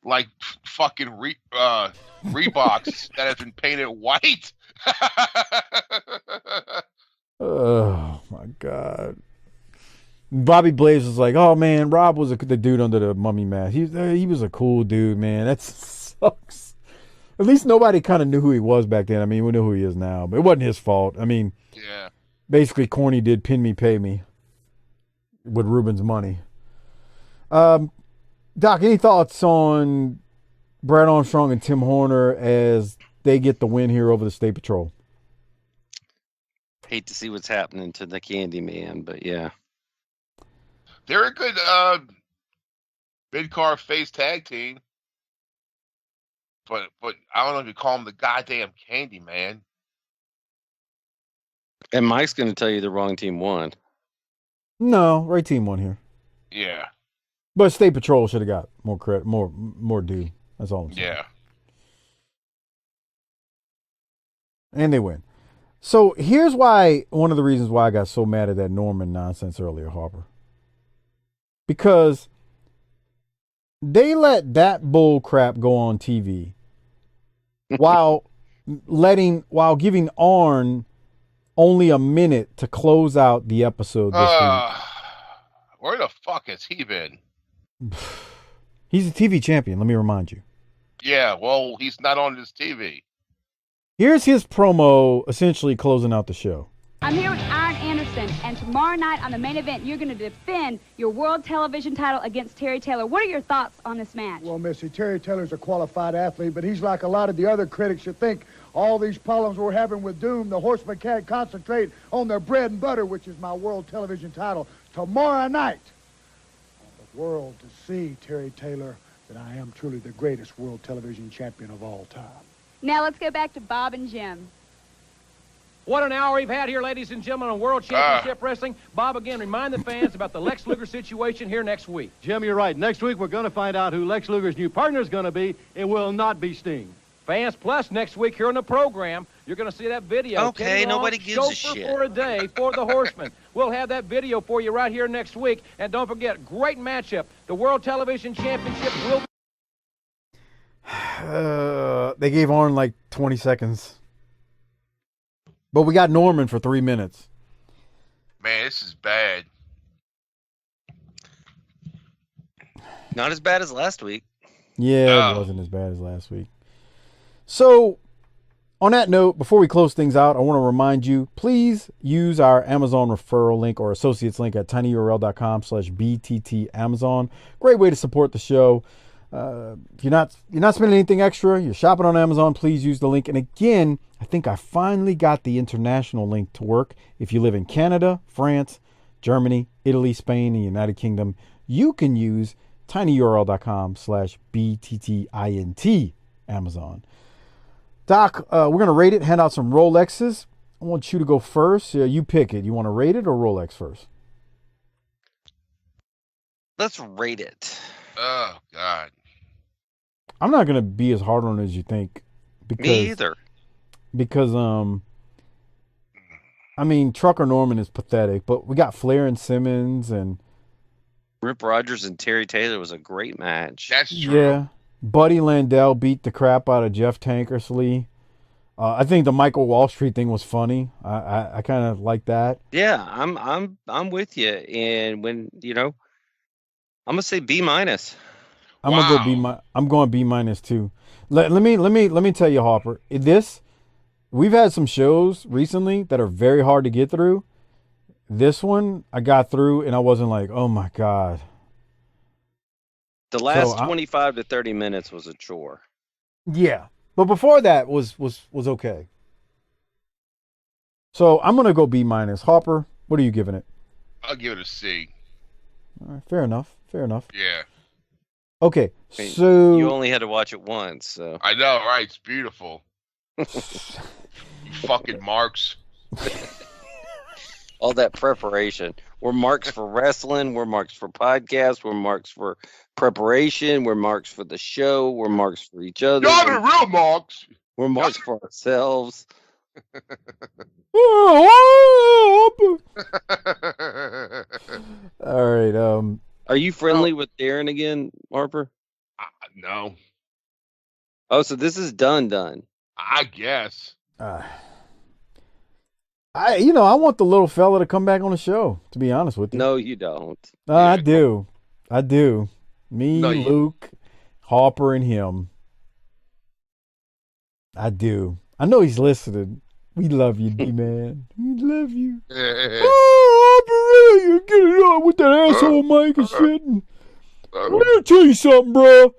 like fucking Reeboks that have been painted white. Oh my God. Bobby Blaze was like, oh man, Rob was the dude under the mummy mask. He was a cool dude, man. That sucks. At least nobody kind of knew who he was back then. I mean, we know who he is now, but it wasn't his fault. I mean, basically Corny did Pin Me, Pay Me with Ruben's money. Doc, any thoughts on Brad Armstrong and Tim Horner as they get the win here over the State Patrol? Hate to see what's happening to the Candyman, but yeah. They're a good mid-card face tag team. But I don't know if you call him the goddamn Candyman. And Mike's going to tell you the wrong team won. No, right team won here. Yeah. But State Patrol should have got more credit, more due. That's all I'm saying. Yeah. And they win. So here's one of the reasons why I got so mad at that Norman nonsense earlier, Harper. Because they let that bull crap go on TV while giving Arn only a minute to close out the episode this week. Where the fuck has he been? He's a TV champion, let me remind you. Yeah, well, he's not on this TV. Here's his promo, essentially closing out the show. I'm here with Iron Anderson, and tomorrow night on the main event, you're going to defend your world television title against Terry Taylor. What are your thoughts on this match? Well, Missy, Terry Taylor's a qualified athlete, but he's like a lot of the other critics who think all these problems we're having with Doom, the Horseman can't concentrate on their bread and butter, which is my world television title. Tomorrow night, the world to see Terry Taylor that I am truly the greatest world television champion of all time. Now let's go back to Bob and Jim. What an hour we've had here, ladies and gentlemen, on World Championship Wrestling. Bob, again, remind the fans about the Lex Luger situation here next week. Jim, you're right. Next week, we're going to find out who Lex Luger's new partner is going to be. It will not be Sting. Fans Plus next week here on the program, you're going to see that video. Okay, Kenny Long, nobody gives a chauffeur shit. for a day for the Horsemen. We'll have that video for you right here next week. And don't forget, great matchup. The World Television Championship will They gave Arn like 20 seconds. But we got Norman for 3 minutes. Man, this is bad. Not as bad as last week. Yeah, it wasn't as bad as last week. So, on that note, before we close things out, I want to remind you, please use our Amazon referral link or associates link at tinyurl.com/BTTAmazon. Great way to support the show. If you're not spending anything extra, you're shopping on Amazon, please use the link. And again, I think I finally got the international link to work. If you live in Canada, France, Germany, Italy, Spain, and United Kingdom, you can use tinyurl.com/BTTINT Amazon. Doc, we're going to rate it, hand out some Rolexes. I want you to go first. You pick it. You want to rate it or Rolex first? Let's rate it. Oh, God. I'm not going to be as hard on it as you think. Me either. Because, I mean, Trucker Norman is pathetic, but we got Flair and Simmons and Rip Rogers and Terry Taylor was a great match. That's true. Yeah. Buddy Landell beat the crap out of Jeff Tankersley. I think the Michael Wallstreet thing was funny. I kind of like that. Yeah, I'm with you. And when I'm gonna say B-. I'm going B- too. Let me tell you, Harper. We've had some shows recently that are very hard to get through. This one I got through and I wasn't like, oh my God. The last 25 to 30 minutes was a chore. Yeah. But before that was okay. So I'm gonna go B-. Harper, what are you giving it? I'll give it a C. All right, fair enough. Yeah. Okay, I mean, so you only had to watch it once, so I know, right? It's beautiful. You fucking marks. all that preparation. We're marks for wrestling. We're marks for podcasts. We're marks for preparation. We're marks for the show. We're marks for each other. Y'all the real marks. We're marks for ourselves. All right. Are you friendly with Darren again, Harper? No. Oh, so this is done. I guess. I want the little fella to come back on the show, to be honest with you. No, you don't. I do. Me, no, Luke, Harper, and him. I do. I know he's listening. We love you, D-man. We love you. Oh, Harper, you get it on with that asshole mic and shit. Let me tell you something, bro.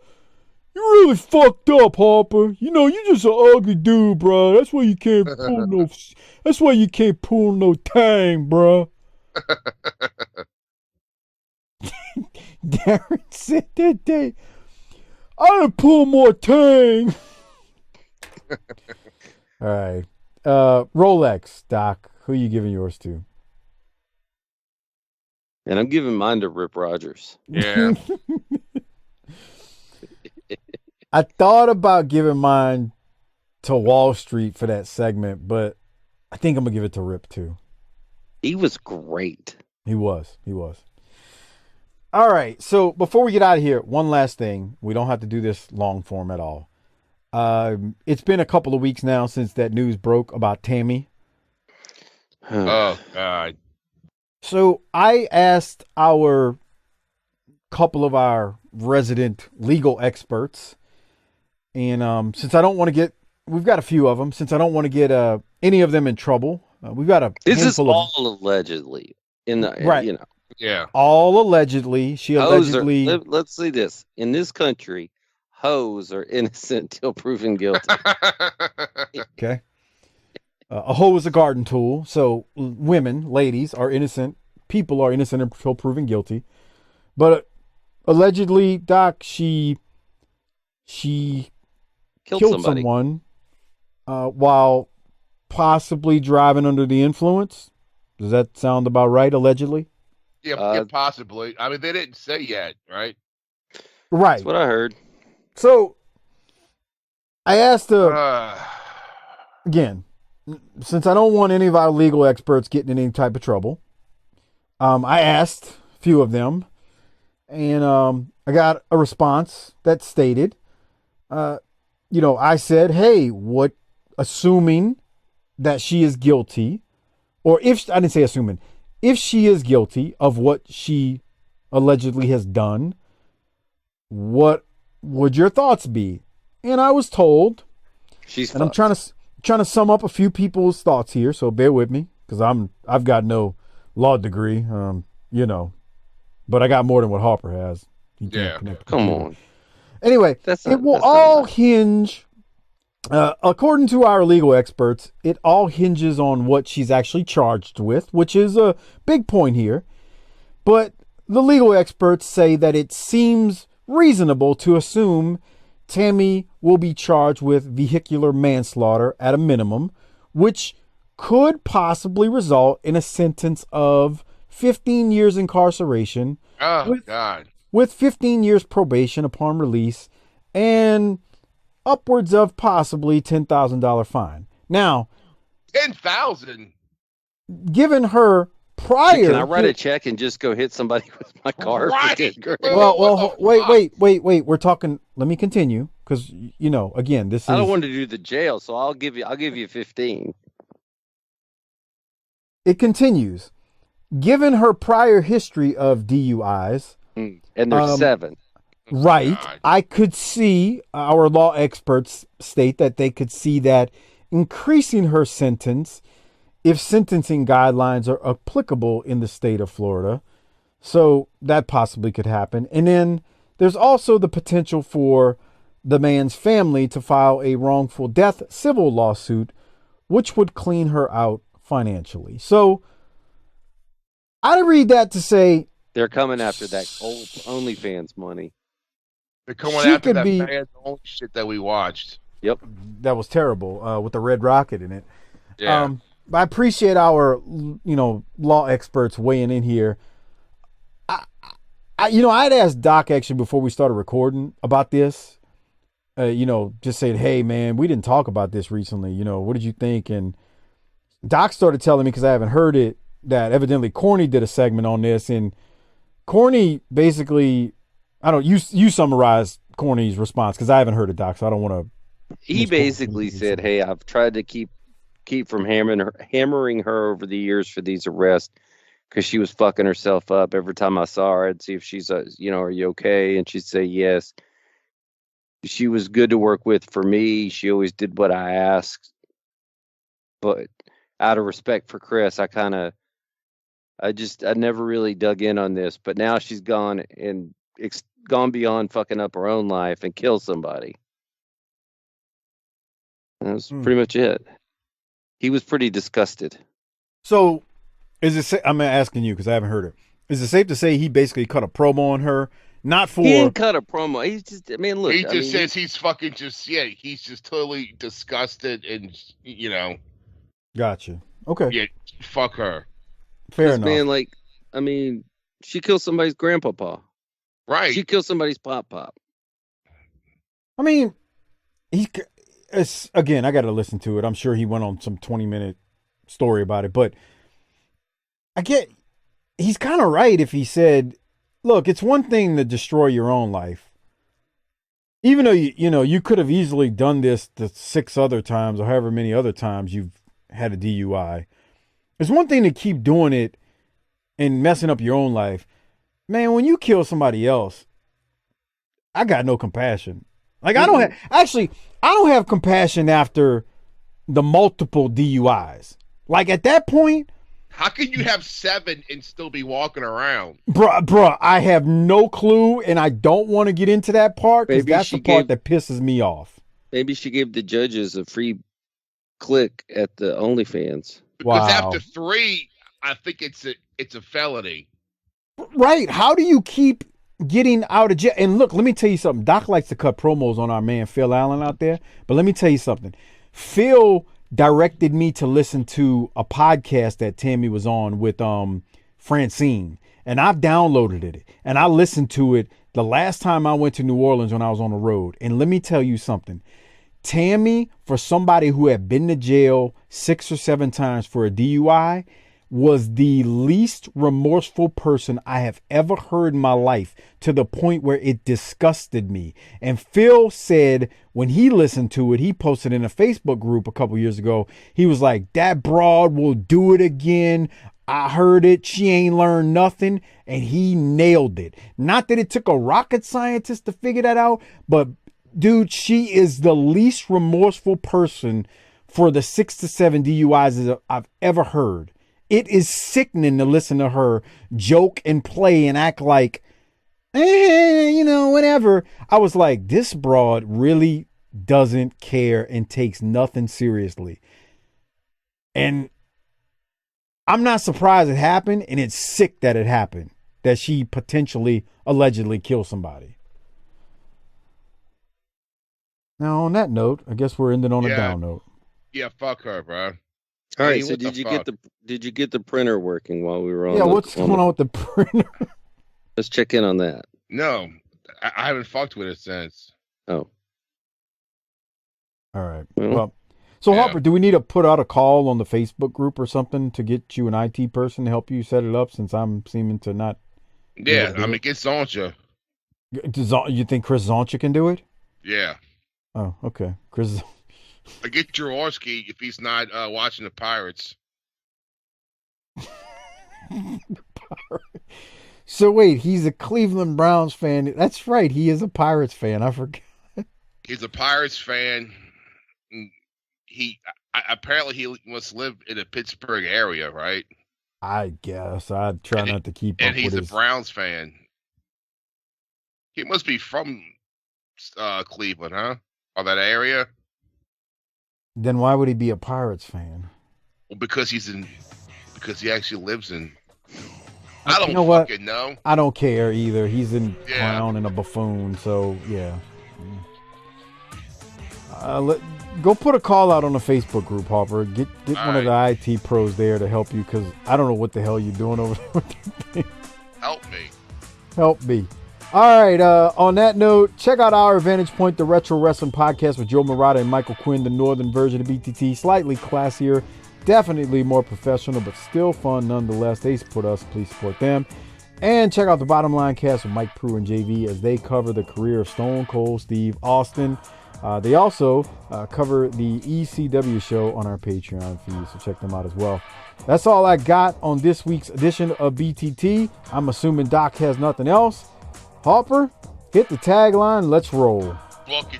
You really fucked up, Harper. You just an ugly dude, bro. That's why you can't pull no. That's why you can't pull no tang, bro. Darren said that day, I done pull more tang. All right. Rolex, Doc. Who you giving yours to? And I'm giving mine to Rip Rogers. Yeah. I thought about giving mine to Wallstreet for that segment, but I think I'm going to give it to Rip too. He was great. He was. All right. So before we get out of here, one last thing. We don't have to do this long form at all. It's been a couple of weeks now since that news broke about Tammy. Oh, God. So I asked a couple of our resident legal experts, and since I don't want to get we've got a few of them. Since I don't want to get any of them in trouble, we've got a This is handful all of allegedly in the right. you know. Yeah. All allegedly. She Hoes allegedly. let's see this. In this country, hoes are innocent until proven guilty. Okay. A hoe is a garden tool, so women, ladies, are innocent. People are innocent until proven guilty. But allegedly, Doc, she killed someone while possibly driving under the influence. Does that sound about right? Allegedly. Yeah, possibly. I mean, they didn't say yet, right? Right. That's what I heard. So I asked again, since I don't want any of our legal experts getting in any type of trouble, I asked a few of them, and I got a response that stated, I said, hey, assuming that she is guilty, or if, I didn't say assuming, if she is guilty of what she allegedly has done, what would your thoughts be? And I was told, and I'm trying to sum up a few people's thoughts here, so bear with me, because I've got no law degree, but I got more than what Harper has. Come on. Anyway, it will all hinge, according to our legal experts, it all hinges on what she's actually charged with, which is a big point here. But the legal experts say that it seems reasonable to assume Tammy will be charged with vehicular manslaughter at a minimum, which could possibly result in a sentence of 15 years incarceration. Oh, God. With 15 years probation upon release and upwards of possibly $10,000 fine. Now, $10,000. Given her prior, can I write a check and just go hit somebody with my car? Right. Well, wait. We're talking. Let me continue, because again, this is. I don't want to do the jail, so I'll give you 15. It continues. Given her prior history of DUIs, and there's 7. Right. I could see, our law experts state that they could see that increasing her sentence if sentencing guidelines are applicable in the state of Florida. So that possibly could happen. And then there's also the potential for the man's family to file a wrongful death civil lawsuit, which would clean her out financially. So I read that to say they're coming after that old OnlyFans money. They're coming after that bad only shit that we watched. Yep. That was terrible, with the red rocket in it. Yeah. I appreciate our, law experts weighing in here. I'd asked Doc actually before we started recording about this. Just saying, hey man, we didn't talk about this recently. What did you think? And Doc started telling me, because I haven't heard it, that evidently Corny did a segment on this, and Corny basically, you summarized Corny's response, because I haven't heard it, Doc, so I don't want to. He basically said, hey, I've tried to keep from hammering her over the years for these arrests, because she was fucking herself up. Every time I saw her, I'd see if she's, are you okay? And she'd say yes. She was good to work with for me. She always did what I asked. But out of respect for Chris, I never really dug in on this. But now she's gone and gone beyond fucking up her own life and killed somebody. That was pretty much it. He was pretty disgusted. So, I'm asking you because I haven't heard it. Is it safe to say he basically cut a promo on her? Not for. He didn't cut a promo. He's just, look. He just says he's fucking he's just totally disgusted and, Gotcha. Okay. Yeah, fuck her. Fair enough. Man, she killed somebody's grandpapa. Right. She killed somebody's pop. I mean, again, I got to listen to it. I'm sure he went on some 20-minute story about it, but he's kind of right if he said, look, it's one thing to destroy your own life. Even though, you could have easily done this the 6 other times or however many other times you've had a DUI. It's one thing to keep doing it and messing up your own life. Man, when you kill somebody else, I got no compassion. Like, I don't have compassion after the multiple DUIs. Like, at that point, how can you have 7 and still be walking around? Bruh, I have no clue, and I don't want to get into that part because that's the part that pisses me off. Maybe she gave the judges a free click at the OnlyFans. Because after 3, I think it's a felony. Right. How do you keep getting out of jail? And look, let me tell you something. Doc likes to cut promos on our man Phil Allen out there, but let me tell you something. Phil directed me to listen to a podcast that Tammy was on with Francine, and I've downloaded it and I listened to it the last time I went to New Orleans when I was on the road. And let me tell you something. Tammy, for somebody who had been to jail 6 or 7 times for a DUI, was the least remorseful person I have ever heard in my life, to the point where it disgusted me. And Phil said when he listened to it, he posted in a Facebook group a couple years ago, he was like, that broad will do it again. I heard it. She ain't learned nothing. And he nailed it. Not that it took a rocket scientist to figure that out, but dude, she is the least remorseful person for the 6 to 7 DUIs I've ever heard. It is sickening to listen to her joke and play and act like, whatever. I was like, this broad really doesn't care and takes nothing seriously. And I'm not surprised it happened, and it's sick that it happened, that she potentially, allegedly killed somebody. Now, on that note, I guess we're ending on a down note. Yeah, fuck her, bro. All right, so did you get the printer working while we were on? Yeah, what's going on with the printer? Let's check in on that. No, I haven't fucked with it since. Oh. All right. Well, so Harper, do we need to put out a call on the Facebook group or something to get you an IT person to help you set it up, since I'm seeming to not? Yeah, I mean, get Zoncha. You think Chris Zoncha can do it? Yeah. Oh, okay. Chris. I get Jaworski if he's not watching the Pirates. So wait, he's a Cleveland Browns fan. That's right. He is a Pirates fan. I forgot. He's a Pirates fan. Apparently he must live in the Pittsburgh area, right? I guess. I'd try not to keep up with And he's a Browns fan. He must be from Cleveland, huh? Or that area? Then why would he be a Pirates fan? Well, because he actually lives in. I don't fucking know. I don't care either. He's a clown and a buffoon, so yeah. Go put a call out on the Facebook group, Harper. Get one of the IT pros there to help you, because I don't know what the hell you're doing over there. Help me. All right, on that note, check out Our Vantage Point, the Retro Wrestling Podcast with Joe Murata and Michael Quinn, the northern version of BTT. Slightly classier, definitely more professional, but still fun nonetheless. They support us. Please support them. And check out the Bottom Line Cast with Mike Prue and JV as they cover the career of Stone Cold Steve Austin. They also cover the ECW show on our Patreon feed, so check them out as well. That's all I got on this week's edition of BTT. I'm assuming Doc has nothing else. Harper, hit the tagline. Let's roll. Book it.